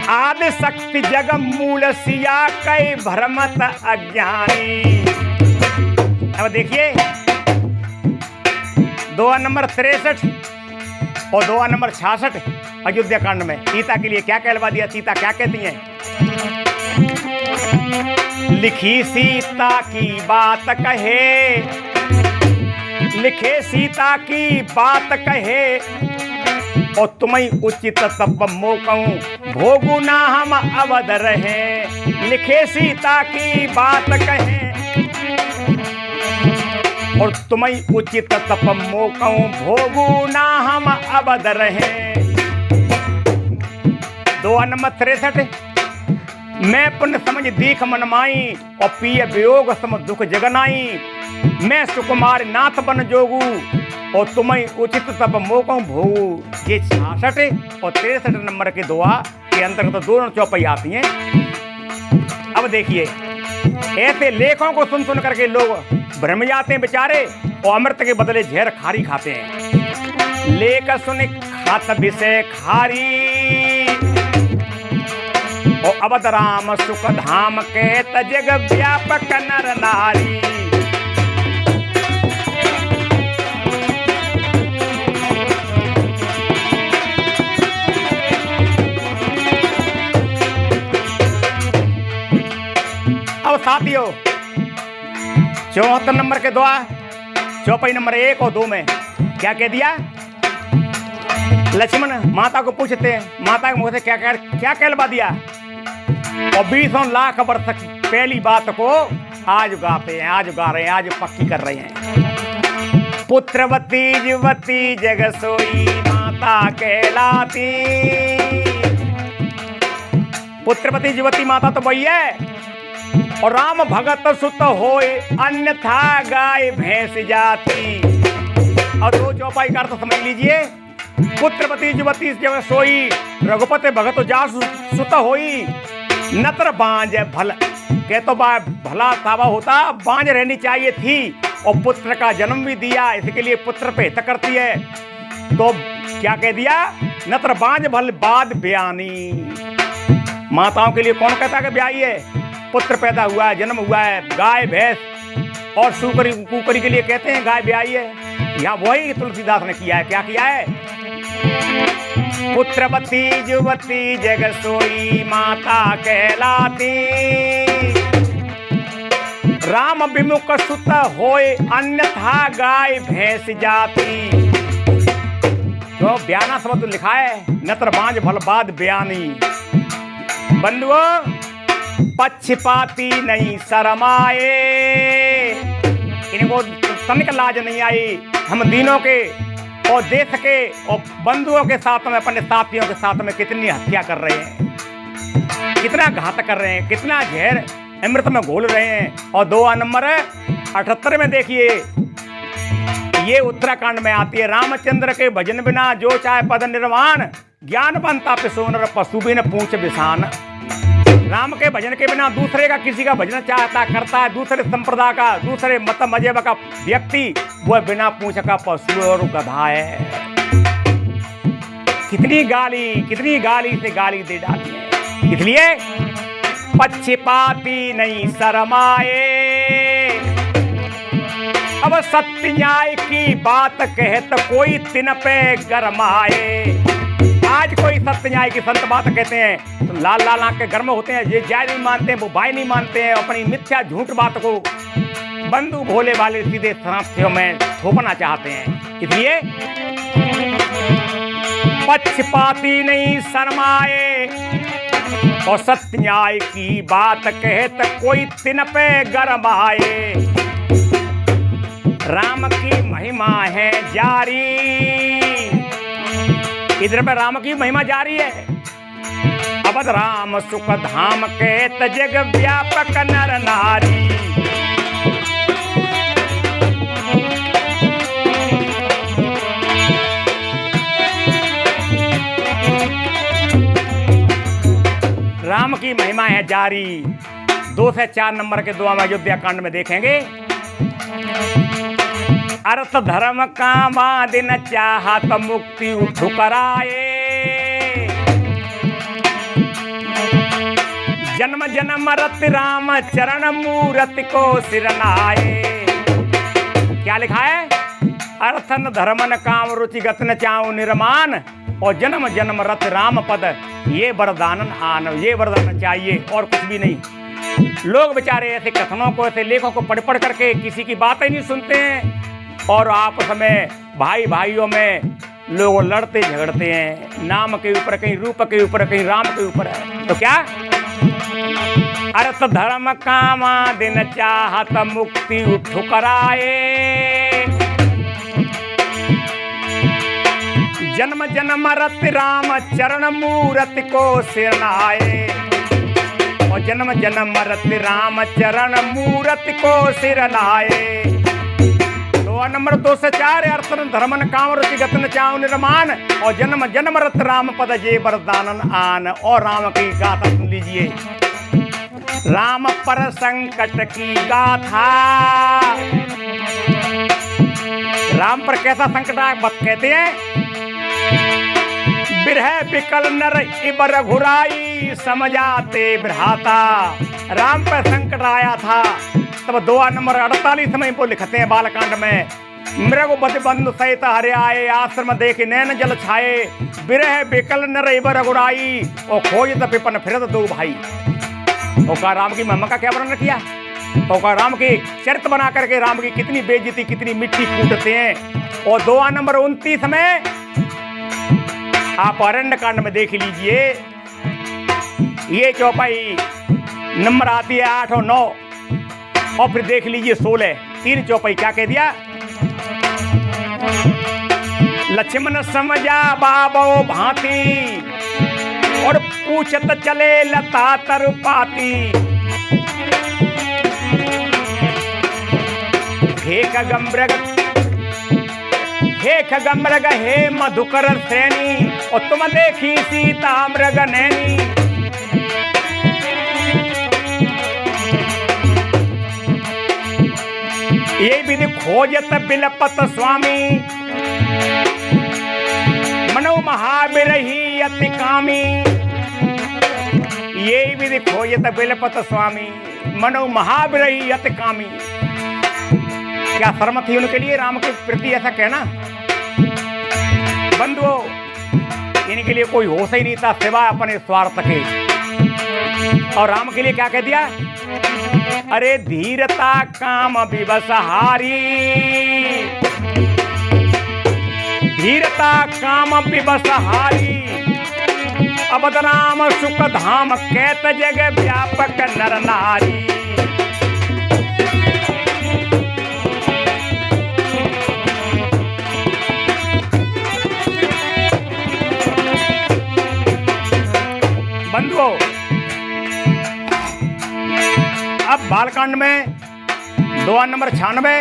आदि शक्ति जग मूल सिया कई भ्रमत अज्ञानी। अब देखिए 2 नंबर 63 और 2 नंबर 66 अयोध्या कांड में सीता के लिए क्या कहलवा दिया? सीता क्या कहती हैं? लिखी सीता की बात कहे, लिखे सीता की बात कहे और तुम्हें उचित तप मोकऊं भोगु ना हम अवध रहे। लिखे सीता की बात कहे और तुम्हें उचित तप मोकऊं भोगु ना हम अवध रहे। 2 नंबर 63 मैं पुण्य समझ दीख मनमाई और पिय वियोग सम दुख जगनाई। मैं सुकुमार नाथ बन जोगू और तुम्हें उचित तप मोकऊं भोगू। ये 66 और 63 नंबर के दुआ के अंतर्गत दोनों चौपाई आती हैं। अब देखिए ऐसे लेखों को सुन सुन करके लोग भ्रम जाते हैं बेचारे और अमृत के बदले जहर खारी खाते हैं। लेख सुन खात विषय खारी और अवध राम सुख धाम के जग व्यापक नर नारी। अब साथियों 74 नंबर के दुआ चौपाई नंबर 1 और 2 में क्या कह दिया? लक्ष्मण माता को पूछते हैं, माता के मुंह से क्या कहलवा दिया? और 20 लाख वर्ष पहली बात को आज गाते हैं, आज गा रहे हैं, आज पक्की कर रहे हैं। पुत्रवती युवती जग सोई माता कहलाती। पुत्रवती युवती माता तो वही है। और राम भगत सुत होए अन्यथा गाय भैंस जाती। और 2 चौपाई का अर्थ समझ लीजिए। पुत्रवती युवती जग सोई रघुपति भगत जासु सुत होई नतर बांझ भल के तो भला सावा होता, बांझ रहनी चाहिए थी और पुत्र का जन्म भी दिया, इसके लिए पुत्र पे हित करती है। तो क्या कह दिया? नतर बांझ भल बाद ब्यानी। माताओं के लिए कौन कहता है कि ब्याई है? पुत्र पैदा हुआ है, जन्म हुआ है। गाय भैंस और सुकरी कुकरी के लिए कहते हैं गाय ब्याई है। यहाँ वही तुलसीदास ने किया है। क्या किया है? पुत्रवती युवती जग सोई माता कहलाती। राम विमुख सुत होए अन्यथा गाय भैंस जाती। तो ब्याना शब्द लिखा है, नतर बांझ भल बाद बयानी। बंधुओं पक्षपाती नहीं शरमाए, इनको तनिक लाज नहीं आई। हम दीनों के और देश के और बंधुओं के साथ में, अपने साथियों के साथ में कितनी हत्या कर रहे हैं, कितना घात कर रहे हैं, कितना जहर अमृत में घोल रहे हैं। और 2 नंबर 78 में देखिए, ये उत्तराखंड में आती है। रामचंद्र के भजन बिना जो चाहे पद निर्वाण, ज्ञान बनता पिसोनर पशु बिन पूछ बिसान। राम के भजन के बिना दूसरे का, किसी का भजन चाहता करता है, दूसरे संप्रदाय का, दूसरे मत मजहब का व्यक्ति, वह बिना पूछ का पशु और गधा है। कितनी गाली से गाली दे डाली है। इसलिए पक्षपाती नहीं शरमाए, अब सत्य न्याय की बात कहे तो कोई तिन पे गरमाए। आज कोई सत्य न्याय की संत बात कहते हैं तो लाल लाल आंख के गर्म होते हैं, ये जाय नहीं मानते हैं, वो भाई नहीं मानते हैं, अपनी मिथ्या झूठ बात को बंधु भोले वाले सीधे साथियों में थोपना चाहते हैं। इसलिए पक्षपाती नहीं शर्माए, और सत्य न्याय की बात कहे तो कोई तिन पे गरमाए। राम की महिमा है जारी, इधर पे राम की महिमा जारी है। अवध राम सुख धाम के जग व्यापक नर नारी। राम की महिमा है जारी। 2 से 4 नंबर के दुआ में अयोध्या कांड में देखेंगे, अर्थ धर्म कामादिन चाहत मुक्ति ठुकराए। जन्म जन्म रति राम चरण मूरति को सिरनाए। क्या लिखा है? अर्थन धर्मन काम रुचिगत न चाहूं निर्माण, और जन्म जन्म रत राम पद ये वरदानन आन। ये वरदान चाहिए और कुछ भी नहीं। लोग बेचारे ऐसे कथनों को, ऐसे लेखों को पढ़ पढ़ करके किसी की बात ही नहीं सुनते हैं, और आपस में भाई भाइयों में लोग लड़ते झगड़ते हैं, नाम के ऊपर, कहीं रूप के ऊपर, कहीं राम के ऊपर है। तो क्या अर्थ धर्म कामा दिन चाहत मुक्ति ठुकराए। जन्म जन्म रति राम चरण मूरति को सिरनाए, और जन्म जन्म रति राम चरण मूरति को सिरनाए। 2 नंबर 2 से 4 अर्थन धर्मन काम रुचिगत न चाहूं निर्माण, और जन्म जन्म रत राम पद जे वरदानन आन। और राम की गाथा सुन लीजिए, राम पर संकट की गाथा। राम पर कैसा संकट आया बत कहते हैं, बिरह बिकल नर इबर घुराई समझाते बिरहाता। राम पर संकट आया था तब 2 नंबर 48 में वो लिखते हैं बालकांड में, मृग बद बंधु सहित हरे आए, आश्रम देखे नैन जल छाए। बिरह बिकल नर इबर घुराई, और खोज पिपन फिरत 2 भाई। और का राम की महिमा का क्या वर्णन किया, और का राम की चरित्र बना करके राम की कितनी बेइज्जती, कितनी मिट्टी कूटते हैं। और 2 नंबर 29 में आप अरण्य कांड में देख लीजिए, ये चौपाई नंबर आती है 8 और 9, और फिर देख लीजिए 16, 3 चौपाई क्या कह दिया, लक्ष्मण समझा बाबो भांति, और पूछत चले लता तरुपाती। हे खगमृग हे मधुकर श्रेणी, और तुम देखी सीता मृग नैनी। ये विधि खोजत बिलपत स्वामी, मनो महावीर ही अति कामी। ये विधि खोजत बिलपत स्वामी, मनो महावीर ही अति कामी। क्या शर्म थी उनके लिए राम के प्रति ऐसा कहना? बंधुओं, इनके लिए कोई होश ही नहीं था सिवाय अपने स्वार्थ के। और राम के लिए क्या कह दिया, अरे धीरता काम विवशहारी, धीरता काम विवशहारी। अवध राम सुख धाम कैत जग व्यापक नर नारी। बंधुओं, अब बालकांड में 2 नंबर 96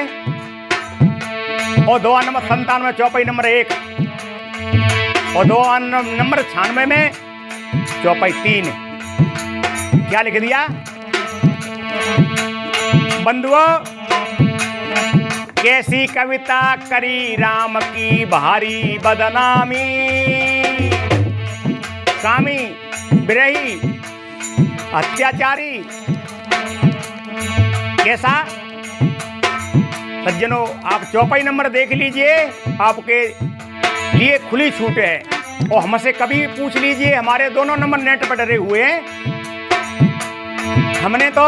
और 2 नंबर 97 चौपाई नंबर 1 और 2 नंबर 96 में चौपाई 3 क्या लिख दिया? बंधुओं, कैसी कविता करी राम की भारी बदनामी। कामी, विरही, अत्याचारी। कैसा? सज्जनों, आप चौपाई नंबर देख लीजिए, आपके लिए खुली छूट है। और हमसे कभी पूछ लीजिए, हमारे दोनों नंबर नेट पर डरे हुए हैं। हमने तो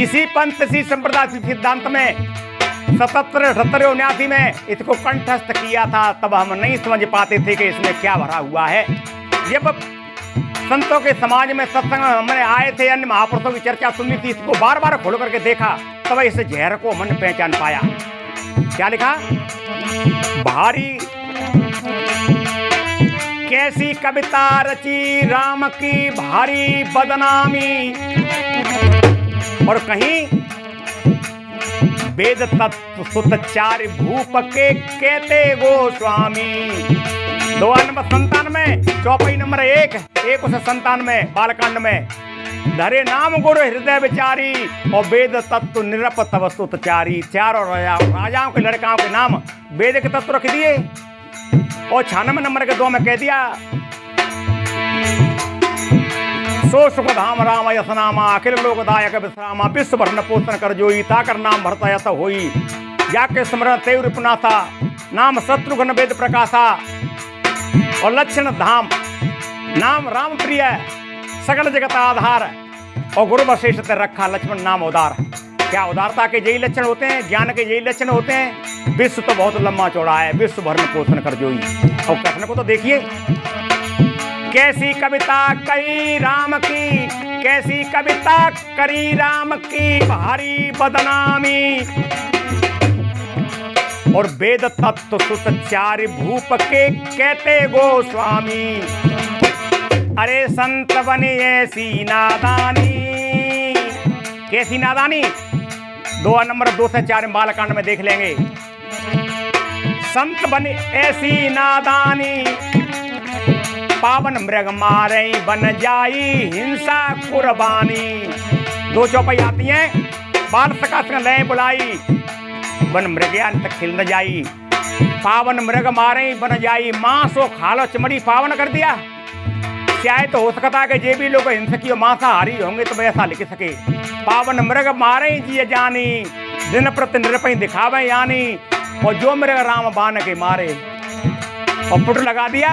इसी पंथ इसी संप्रदाय सिद्धांत में 77, 78, 79 में इसको कंठस्थ किया था। तब हम नहीं समझ पाते थे कि इसमें क्या भरा हुआ है। जब संतों के समाज में सत्संग में हमने आए थे, अन्य महापुरुषों की चर्चा सुनी थी, इसको बार बार खोल करके देखा, तब इस जहर को हमने पहचान पाया। क्या लिखा? भारी कैसी कविता रची राम की भारी बदनामी। और कहीं वेद तत्व सुतचार्य भूप के कहते गोस्वामी। 2 नंबर 97 चौपाई नंबर 1 197 बालकांड में धरे नाम गुरु हृदय विचारी और वेद तत्व निरप तव सुतचारी। चारों राजाओं के लड़काओं के नाम वेद के तत्व रख दिए। और 96 नंबर के 2 में कह दिया, सो सुख धाम राम यस नामा अखिल लोकदायक विश्रामा। विश्व भरण पोषण कर जोई ताकर नाम भरता यत होई। जाके स्मरण तेव रिपुनाथा नाम शत्रुघ्न वेद प्रकाशा। और लक्षण धाम नाम राम प्रिय सकल जगत आधार। और गुरु वशिष्ठ रखा लक्ष्मण नाम उदार। क्या उदारता के यही लक्षण होते हैं, ज्ञान के यही लक्षण होते हैं। विश्व तो बहुत लंबा चौड़ा है, विश्व भरण पोषण कर जोई। और कथन को तो देखिए, कैसी कविता करी राम की, कैसी कविता करी राम की भारी बदनामी। और वेद तत्व सुतचार्य भूप के कहते गोस्वामी। अरे संत बने ऐसी नादानी। कैसी नादानी? 2 नंबर 2 से 4 बालकांड में देख लेंगे। संत बने ऐसी नादानी पावन मृग मारे बन जाई हिंसा कुर्बानी। 2 चौपाई आती हैं। बाल सका लय बुलाई बन मृग्यान तक खिल न जाई। पावन मृग मारे बन जाई मांसो खालो चमड़ी पावन कर दिया। शायद तो हो सकता है कि जे भी लोग हिंसकी और मांसाहारी होंगे तो वैसा लिख सके। पावन मृग मारे जिय जानी दिन प्रति निरपय दिखावे यानी। और जो मृग राम बाण के मारे। और पुट लगा दिया,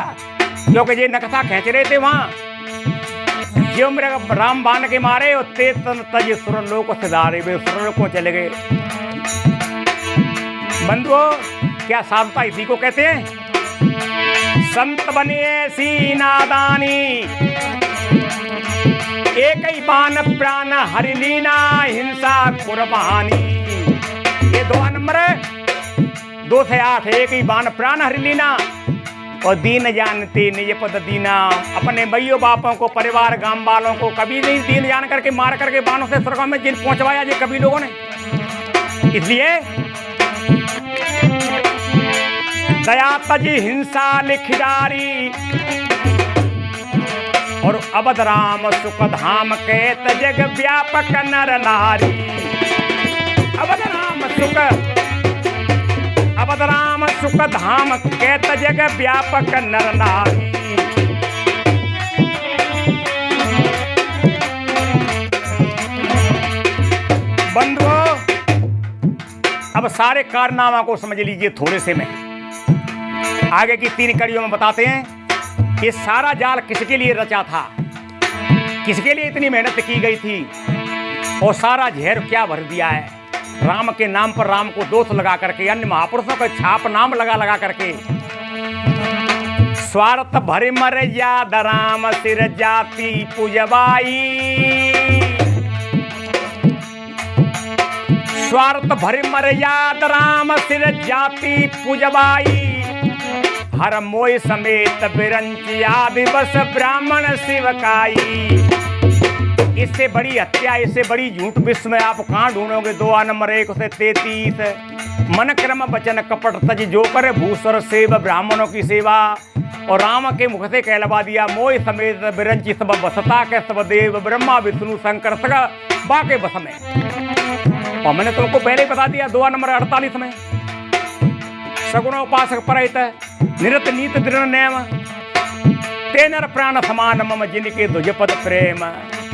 क्योंकि ये नक्शा खींच रहे थे वहां। जो मृग राम बाण के मारे और तेज तज सुरलोक सिधारे, वे सुरलोक को चले गए। बंधुओं, क्या साधुता इसी को कहते हैं? संत बने ऐसी नादानी एक ही बाण प्राण हरि लीना हिंसा कुर्बानी। ये 2 नंबर 2 से 8 एक ही बाण प्राण हरि लीना और दीन जानते निज पद दीना। अपने भैया बापों को, परिवार गांव वालों को कभी नहीं दीन जान करके मार करके बाणों से स्वर्ग में जिन पहुंचवाया ये कभी लोगों ने। इसलिए दया तजी हिंसा लिखिदारी। और अवध राम सुख धाम के जग व्यापक नर नारी। अवध राम सुख धाम के जग व्यापक नर नारी। बंधुओं, अब सारे कारनामा को समझ लीजिए थोड़े से में। आगे की 3 कड़ियों में बताते हैं ये सारा जाल किसके लिए रचा था, किसके लिए इतनी मेहनत की गई थी और सारा जहर क्या भर दिया है। राम के नाम पर राम को दोष लगा करके, अन्य महापुरुषों का छाप नाम लगा करके स्वार्थ भरि मर्यादा राम सिर जाति पूजबाई। स्वार्थ भरि मर्यादा राम सिर जाति पूजबाई। हर मोय समेत बिरंची आदि बस ब्राह्मण शिवकाई। इससे बड़ी हत्या, इससे बड़ी झूठ विश्व में आप कहाँ ढूंढोगे। 2 नंबर 1 से 33। मन क्रम वचन कपट तज जो करे भूसर सेव ब्राह्मणों की सेवा। और राम के मुख से कहलवा दिया मोय समेत बिरंची सब बसता के सब देव ब्रह्मा विष्णु शंकर सगा बाके बस में। और मैंने तुमको पहले ही बता दिया 2 नंबर 48 में। सगुण उपासक परहित निरत नीत दृढ़ नेम ते नर प्राण समान मम जिनके ध्वजपद प्रेम।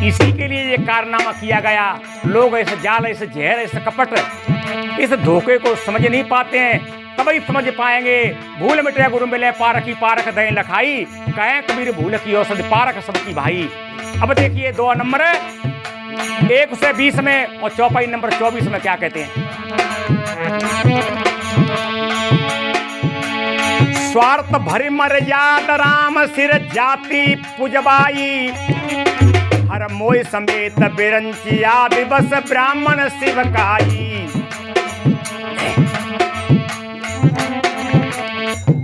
इसी के लिए ये कारनामा किया गया। लोग इस जाल, इस जहर, इस कपट, इस धोखे को समझ नहीं पाते हैं। तभी समझ पाएंगे। भूल मिटे गुरु मिले पारखी पारख दय लखाई। कहें कबीर भूल की औषधि पारख सबकी भाई। अब देखिए 2 नंबर 1 से 20 में और चौपाई नंबर 24 में क्या कहते हैं। स्वार्थ भरि मर्यादा राम सिर जाति पूजबाई। हर मोय समेत बिरंची आदि बस ब्राह्मण शिवकाई।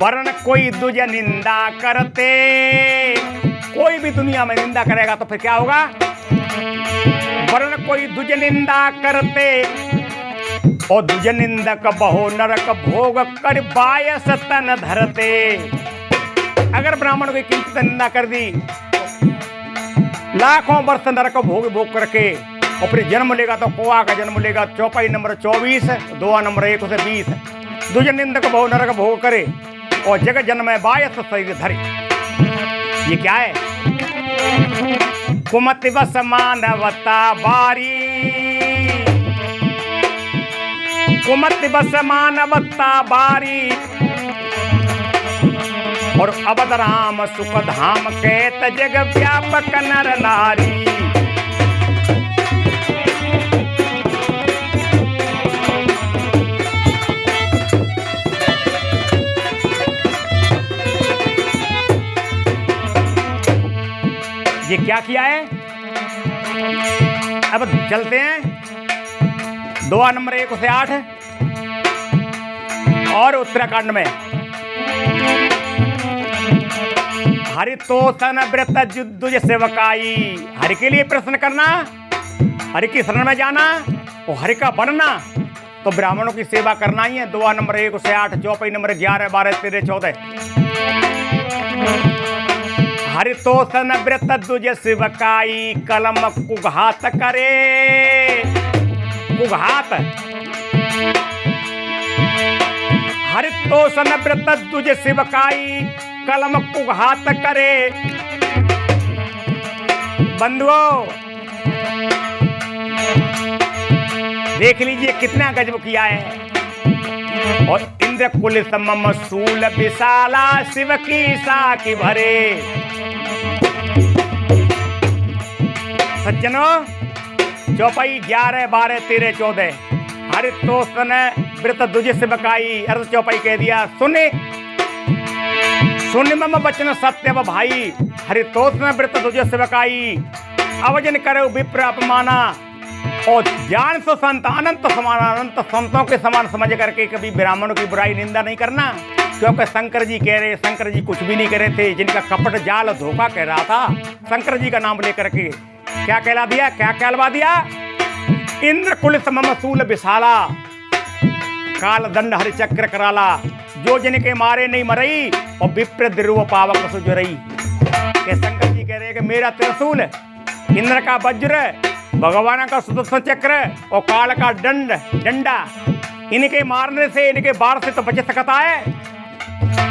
वरण कोई दुज निंदा करते। कोई भी दुनिया में निंदा करेगा तो फिर क्या होगा। वरण कोई दुज निंदा करते और दुज निंदक बहु नरक भोग कर बायस तन धरते। अगर ब्राह्मण की किंचित निंदा कर दी, लाखों वर्ष नरक भोग करके और फिर जन्म लेगा तो कुआ का जन्म लेगा। चौपाई नंबर 24 2 नंबर 1 से 20। दुज निंदक बहु नरक भोग करे और जग जन्म में बायस शरीर धरे। ये क्या है। कुमति बस मानवता बारी। कुमति बस मानवता बारी। और अवध राम सुख धाम कहत जग व्यापक नर नारी। ये क्या किया है। अब चलते हैं 2 नंबर 1 से 8 और उत्तराखंड में। हरितोषण व्रत जुद्ध सेवकाई। हरि के लिए प्रश्न करना, हरि की शरण में जाना और हरि का बनना तो ब्राह्मणों की सेवा करना ही है। 2 नंबर 1 से 8 चौपाई नंबर 11 12 13 14। हरितोषण व्रत दुज शिवकाई। कलम कुघात करे। कुघात। हरितोषण व्रत दुज शिवकाई। कलम कुघात करे। बंधुओं देख लीजिए कितना गजब किया है। और इंद्र कुल समम शूल विशाला शिव की साखी भरे। सज्जनों चौपाई 11 12 13 14। हरितोषण व्रत दुज शिवकाई। अर्थ चौपाई कह दिया सुने सुन मम वचन सत्य भाई। हरितोषण व्रत दुज शिवकाई। अवजन करो विप्र अपमाना। और ज्ञान सो संत अनंत समान। अनंत संतों के समान समझ करके कभी ब्राह्मणों की बुराई निंदा नहीं करना। क्योंकि शंकर जी कह रहे, शंकर जी कुछ भी नहीं कह रहे थे। जिनका कपट जाल धोखा कह रहा था, शंकर जी का नाम लेकर के क्या कहला दिया, क्या कहलवा दिया। इंद्र कुल समम शूल विशाला। काल दंड हरिचक्र कराला। जो जिनके मारे नहीं मरई और विप्र द्रुव पावक सुजरई। के शंकर जी कह रहे हैं कि मेरा त्रिशूल, इंद्र का वज्र, भगवान का सुदर्शन चक्र और काल का डंडा इनके मारने से, इनके बार से तो बच सकता है,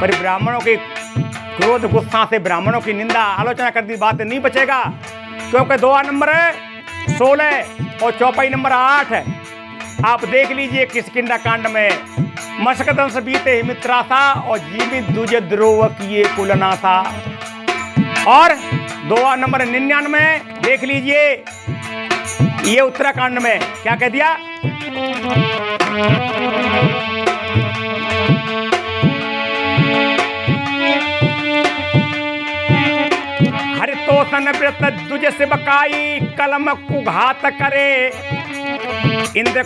पर ब्राह्मणों के क्रोध गुस्सा से, ब्राह्मणों की निंदा आलोचना कर दी बात नहीं बचेगा। क्योंकि 2 नंबर 16 और चौपाई नंबर 8 आप देख लीजिए किष्किंधा कांड में। मशकदंश बीते मित्रासा और जीवित दूजे द्रोह किए कुलनासा। और 2 नंबर 99 देख लीजिए ये उत्तराखंड में क्या कह दिया। बसन व्रत दुज शिवकाई कलम कुघात करे इंद्र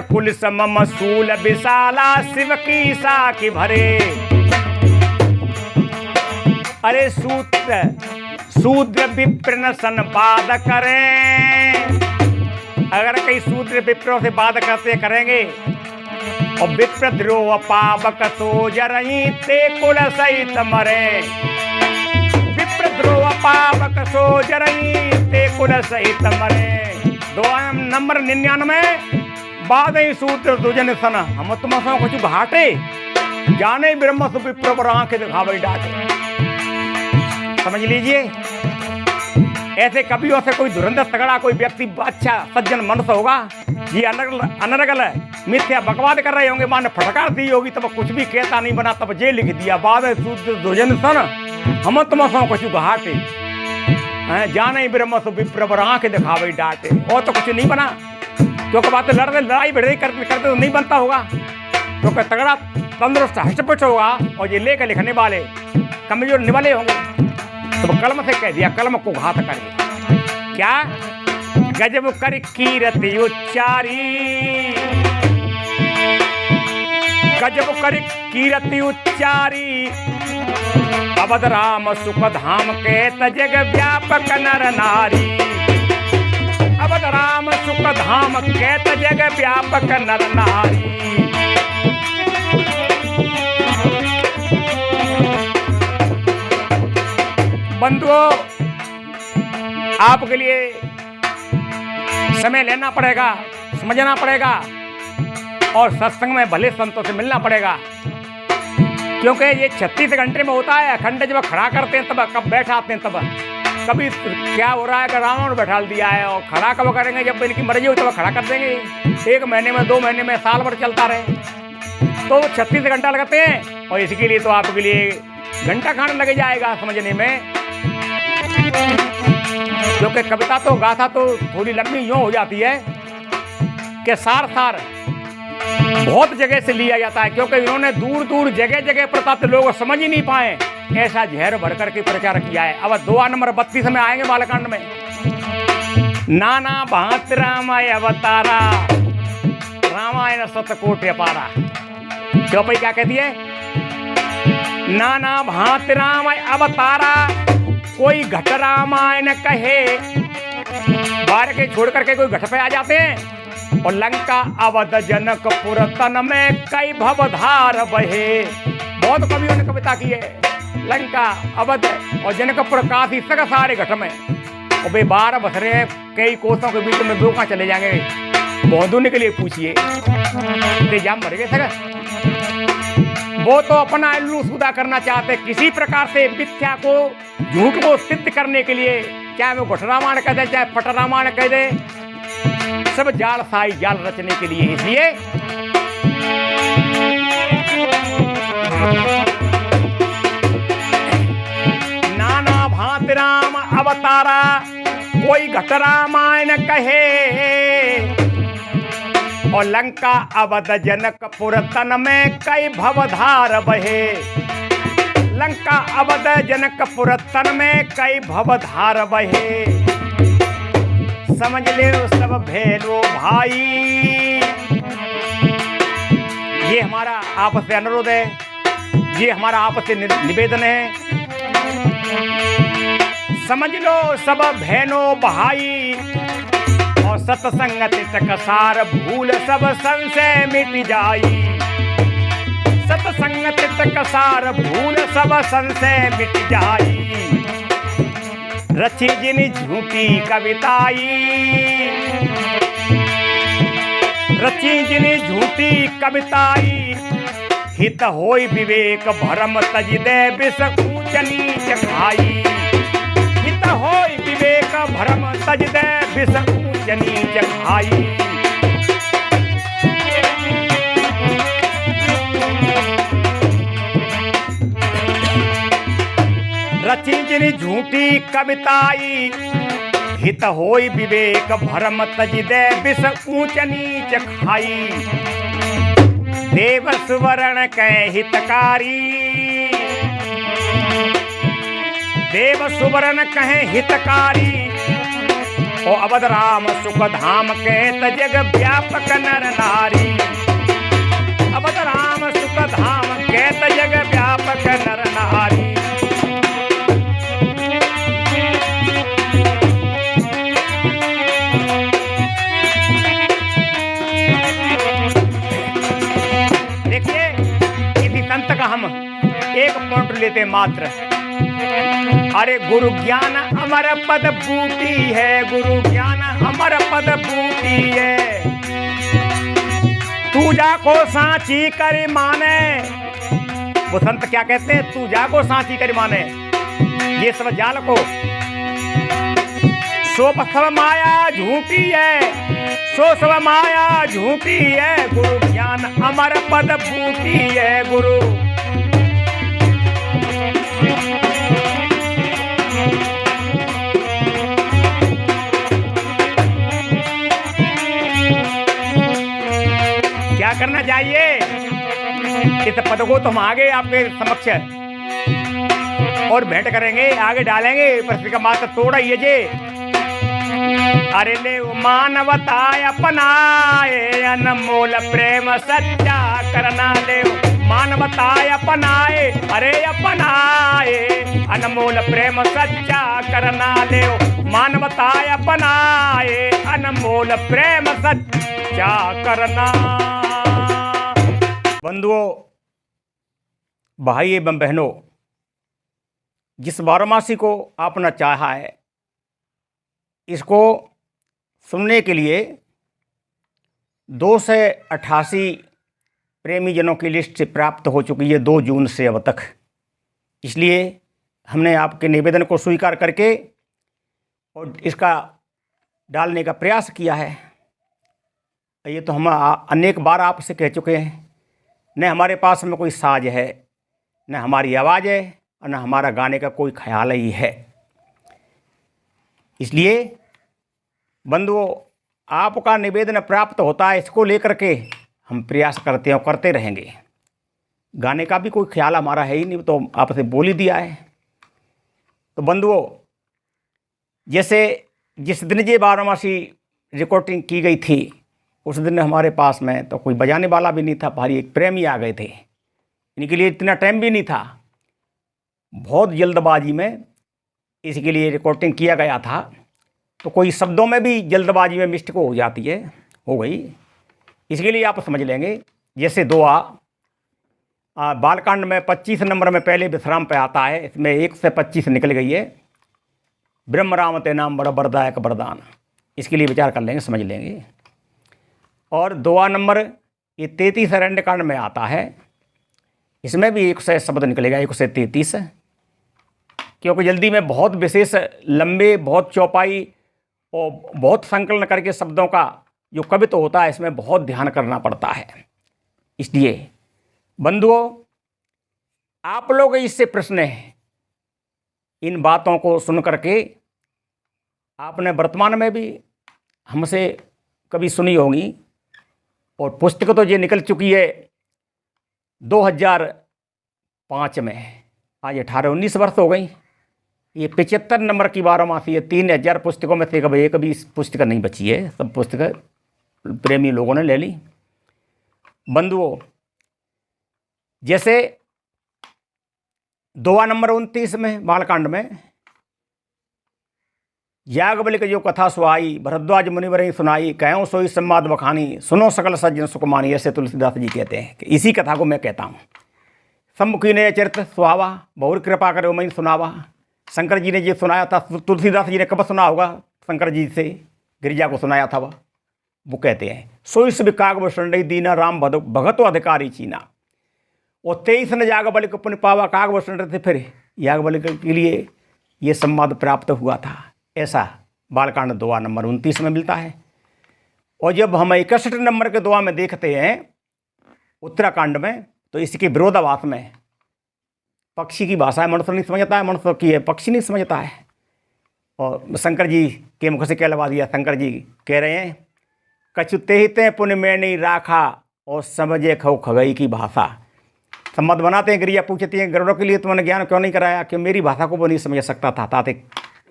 कुल समम शूल विशाला शिव की साखी भरे। अरे शूद्र विप्र न संवाद करें, अगर कई शूद्र विप्रों से वाद करते करेंगे और विप्र द्रोह पावक सो जरही ते कुल सहित मरे। विप्र द्रोह पावक सो जरही ते कुल सहित मरे। 2 नंबर 99 बाद ही सूत्र दुजन सन हम तुम सो कुछ घाटे जाने ब्रह्म सु विप्र पर आंखें दिखावे डाटे। समझ लीजिए, ऐसे कवियों से कोई धुरंधर तगड़ा कोई व्यक्ति अच्छा सज्जन मनुष्य होगा, ये अनर्गल मिथ्या बकवाद कर रहे होंगे, मान फटकार दी होगी तब कुछ भी कहता नहीं बना, तब जे लिख दिया बाद सूत्र दुजन सन हम तुम सो कुछ घाटे जाने ब्रह्म सु विप्र पर आंखें दिखावे डाटे। और तो कुछ नहीं बना, क्योंकि बात लड़ाई भिड़ाई करते तो नहीं बनता होगा, क्योंकि तगड़ा तंदुरुस्त हष्टपुष्ट होगा और ये लेकर लिखने वाले कमजोर निवाले होंगे। तो कलम से कह दिया कलम को घात करिए। क्या गजब कर कीरति उच्चारी, गजब कर कीरति उच्चारी अवध राम सुख धाम के तजग व्यापक नर नारी। अवध राम सुख धाम के तजग व्यापक नर नारी। बंधुओं, आपके लिए समय लेना पड़ेगा, समझना पड़ेगा और सत्संग में भले संतों से मिलना पड़ेगा, क्योंकि ये 36 घंटे में होता है। अखंड जब खड़ा करते हैं तब, कब बैठाते हैं तब, कभी क्या हो रहा है कि रावण बैठा दिया है और खड़ा कब करेंगे, जब इनकी मर्जी हो तब खड़ा कर देंगे। 1 महीने में 2 महीने में साल भर चलता रहे तो 36 घंटा लगते हैं, और इसके लिए तो आपके लिए घंटा खाने लग जाएगा समझने में। क्योंकि कविता तो गाथा तो थोड़ी लंबी यूं हो जाती है कि सार बहुत जगह से लिया जाता है, क्योंकि इन्होंने दूर दूर जगह जगह पर लोग समझ ही नहीं पाए, ऐसा जहर भर करके प्रचार किया है। अब 2 नंबर 32 में आएंगे बालकांड में। नाना भांत रामाय अवतारा रामायण सतकोट अपारा। चौपाई क्या कहती है? नाना भांत रामाय अवतारा कोई घट रामायण कहे। बाहर के छोड़ करके कोई घट पे आ जाते हैं। और लंका अवध जनकपुर तन में कई भवधार बहे। बहुत कवियों ने कविता की है। लंका अवध और जनकपुर काशी सग सारे घट में, और वे 12 बस रहे हैं कई कोसों के बीच में, वो कहाँ चले जाएंगे? बौद्धों के लिए पूछिए, जाम भर गए सर। वो तो अपना इल्लू सुधा करना चाहते, किसी प्रकार से मिथ्या को झूठ को सिद्ध करने के लिए, चाहे वो घट रामायण कह दे चाहे पट रामायण कह दे, सब जाल साई जाल रचने के लिए। इसलिए नाना भांत राम अवतारा कोई घट रामायण कहे। और लंका अवध जनकपुर तन में कई भवधार बहे। लंका अवध जनकपुर तन में कई भवधार बहे। समझ ले सब भेलो भाई। ये हमारा आपस से अनुरोध है, ये हमारा आपस से निवेदन है। समझ लो सब बहनों भाई, और सत्संगत टकसार भूल सब संशय मिट जाई। सत्संगत टकसार भूल सब संशय मिट जाई। रची जिन झूठी कविताई, रची जिन झूठी कविताई। हित होई विवेक भरम तज दे विष ऊंच नीच खाई। हित होई विवेक भरम तज दे विष ऊंच नीच खाई। रची जिन झूठी कविताई। हित होई विवेक भरम तज दे विष ऊंच नीच खाई। देव सुवर्ण कै हितकारी। देव सुवरन कहे हितकारी, ओ अवध राम सुख धाम के जग व्यापक नर नारी। अवध राम सुख धाम के जग व्यापक नर नारी। देखिए किसी संत का हम एक पॉइंट लेते मात्र। अरे गुरु ज्ञान अमर पद बूटी है, गुरु ज्ञान अमर पद बूटी है। तू जाको सांची कर माने, वो संत क्या कहते हैं, तू जाको सांची कर माने ये सब जाल को। सो सब माया झूठी है, सो सब माया झूठी है। गुरु ज्ञान अमर पद बूटी है गुरु। क्या करना चाहिए, इस पद को तो हम आगे आपके समक्ष और भेंट करेंगे, आगे डालेंगे। पृथ्वी का मात्र तोड़ा ये जे। अरे ले मानवता अपनाए, अनमोल प्रेम सच्चा करना ले। मानवता अपनाए, अरे अपनाए, अनमोल प्रेम सच्चा करना ले। मानवता अपनाए, अनमोल प्रेम सच्चा करना। बंधुओं, भाई एवं बहनों, जिस बारहमासी को आपने चाहा है, इसको सुनने के लिए 288 प्रेमी जनों की लिस्ट प्राप्त हो चुकी है 2 जून से अब तक। इसलिए हमने आपके निवेदन को स्वीकार करके और इसका डालने का प्रयास किया है। ये तो हम अनेक बार आपसे कह चुके हैं, न हमारे पास में कोई साज है, न हमारी आवाज़ है, और न हमारा गाने का कोई ख्याल ही है। इसलिए बंधुओं, आपका निवेदन प्राप्त होता है, इसको लेकर के हम प्रयास करते हैं और करते रहेंगे। गाने का भी कोई ख्याल हमारा है ही नहीं, तो आपसे बोल ही दिया है। तो बंधुओं, जैसे जिस दिन ये बारहमासी रिकॉर्डिंग की गई थी, उस दिन हमारे पास में तो कोई बजाने वाला भी नहीं था, भारी एक प्रेमी आ गए थे। इनके लिए इतना टाइम भी नहीं था, बहुत जल्दबाजी में इसके लिए रिकॉर्डिंग किया गया था। तो कोई शब्दों में भी जल्दबाजी में मिस्टेक हो जाती है, हो गई। इसके लिए आप समझ लेंगे। जैसे दुआ बालकांड में 25 नंबर में पहले विश्राम पे आता है, इसमें 1 से 25 निकल गई है। ब्रह्म राम ते नाम बड़ा वरदायक वरदान, इसके लिए विचार कर लेंगे, समझ लेंगे। और दुआ नंबर ये 33 अरण्यकांड में आता है, इसमें भी 1 से शब्द निकलेगा, 1 से 33, क्योंकि जल्दी में बहुत विशेष लंबे, बहुत चौपाई और बहुत संकलन करके शब्दों का जो कवित्व होता है, इसमें बहुत ध्यान करना पड़ता है। इसलिए बंधुओं, आप लोग इससे प्रश्न है, इन बातों को सुन करके आपने वर्तमान में भी हमसे कभी सुनी होगी, और पुस्तक तो ये निकल चुकी है 2005 में, आज 18-19 वर्ष हो गई। ये 75 नंबर की बारहमासी है। 3000 पुस्तकों में से कभी एक भी पुस्तक नहीं बची है, सब पुस्तक प्रेमी लोगों ने ले ली। बंधुओं, जैसे दुआ नंबर 29 में बालकांड में याज्ञवल्क्य जो कथा सुहाई, भरद्वाज मुनिवर ही सुनाई, कहो सोई संवाद बखानी, सुनो सकल सज्जन सुखमानी, ऐसे तुलसीदास जी कहते हैं। कि इसी कथा को मैं कहता हूँ। सम्मुखी ने चरित्र सुहावा, बहुर कृपा करो मैं सुनावा। शंकर जी ने ये सुनाया था, तुलसीदास जी ने कब सुना होगा, शंकर जी से गिरिजा को सुनाया था वो कहते हैं, सोई सब काग वसंडई दीना, राम भगतो अधिकारी चीना। और 23 ने याज्ञवल्क्य पुण्य पावा, काग वसंड थे, फिर याज्ञवल्क्य के लिए ये संवाद प्राप्त हुआ था। ऐसा बालकांड दुआ नंबर 29 में मिलता है। और जब हम 61 नंबर के दुआ में देखते हैं उत्तराखंड में, तो इसके विरोधाभास में पक्षी की भाषा है, मनुष्य नहीं समझता है, मनुष्य की है, पक्षी नहीं समझता है। और शंकर जी के मुख से क्या लगा दिया, शंकर जी कह रहे हैं, कछु ते पुण्य में नहीं राखा, और समझे खो खगई की भाषा। संबंध बनाते हैं। गिरिया पूछती हैं गरुड़ों के लिए तुमने ज्ञान क्यों नहीं कराया? कि मेरी भाषा को वो नहीं समझ सकता था ताते,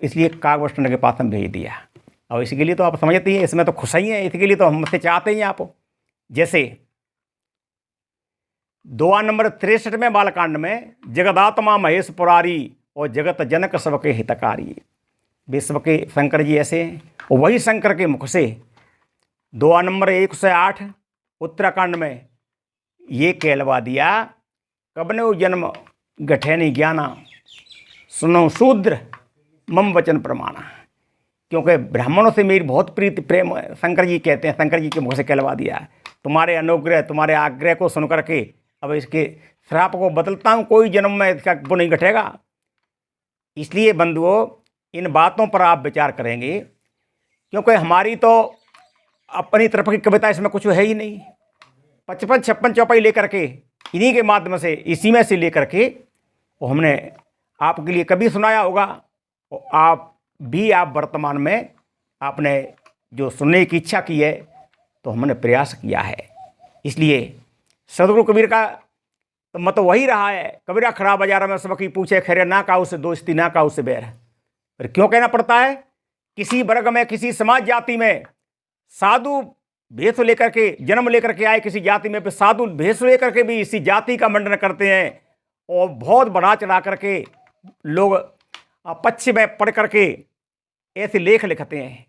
इसलिए कागभूषण के पास हम भेज दिया। और इसके लिए तो आप समझती हैं, इसमें तो खुश ही हैं, इसके लिए तो हमसे चाहते ही आप। जैसे 2 नंबर 63वें बालकांड में जगदात्मा महेश पुरारी और जगत जनक सबके हितकारी, विश्व के शंकर जी ऐसे हैं। और वही शंकर के मुख से 2 नंबर 108 उत्तराखंड में ये कहलवा दिया, कबने जन्म गठे नहीं ज्ञाना, सुनो शूद्र मम वचन प्रमाणा। क्योंकि ब्राह्मणों से मेरी बहुत प्रीति प्रेम है, शंकर जी कहते हैं, शंकर जी के मुख से कहलवा दिया, तुम्हारे अनुग्रह तुम्हारे आग्रह को सुन करके अब इसके श्राप को बदलता हूँ, कोई जन्म में इसका वो नहीं घटेगा। इसलिए बंधुओं, इन बातों पर आप विचार करेंगे, क्योंकि हमारी तो अपनी तरफ की कविता इसमें कुछ है ही नहीं। 55 56 चौपाई लेकर के इन्हीं के माध्यम से, इसी में से लेकर के वो हमने आपके लिए कभी सुनाया होगा। और आप वर्तमान में आपने जो सुनने की इच्छा की है तो हमने प्रयास किया है। इसलिए सदगुरु कबीर का तो मत वही रहा है, कबीरा खड़ा बाजार में सबकी पूछे खैर, ना काऊ से दोस्ती ना काऊ से बैर। पर क्यों कहना पड़ता है? किसी वर्ग में, किसी समाज जाति में साधु भेष लेकर के जन्म लेकर के आए, किसी जाति में साधु भेष लेकर के भी इसी जाति का मंडन करते हैं और बहुत बढ़ा चढ़ा करके लोग पक्ष में पढ़ करके ऐसे लेख लिखते हैं।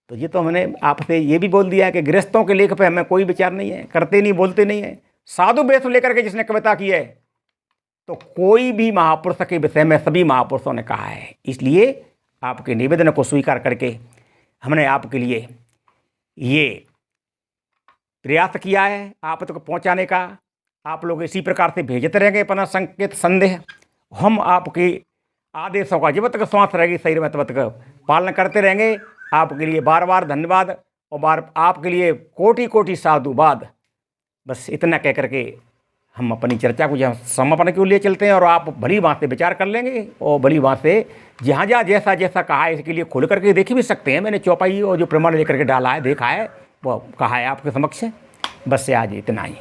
तो ये तो हमने आपसे ये भी बोल दिया है कि गृहस्थों के लेख पे हमें कोई विचार नहीं है, करते नहीं, बोलते नहीं है। साधु वेश लेकर के जिसने कविता की है तो कोई भी महापुरुष के विषय में सभी महापुरुषों ने कहा है। इसलिए आपके निवेदन को स्वीकार करके हमने आपके लिए ये प्रयास किया है आप तक पहुंचाने का। आप लोग इसी प्रकार से भेजते रहेंगे अपना संकेत संदेह, हम आपके आदेशों का जब तक श्वास रहेगी शरीर में तब तक पालन करते रहेंगे। आपके लिए बार बार धन्यवाद और आपके लिए कोटि कोटि साधुवाद। बस इतना कह करके हम अपनी चर्चा को जहाँ समापन के लिए चलते हैं और आप भली बात से विचार कर लेंगे और भली बात से जहाँ जहाँ जैसा जैसा कहा है इसके लिए खोल करके देख भी सकते हैं। मैंने चौपाई और जो प्रमाण लेकर के डाला है, देखा है, वो कहा है आपके समक्ष। बस से आज इतना ही।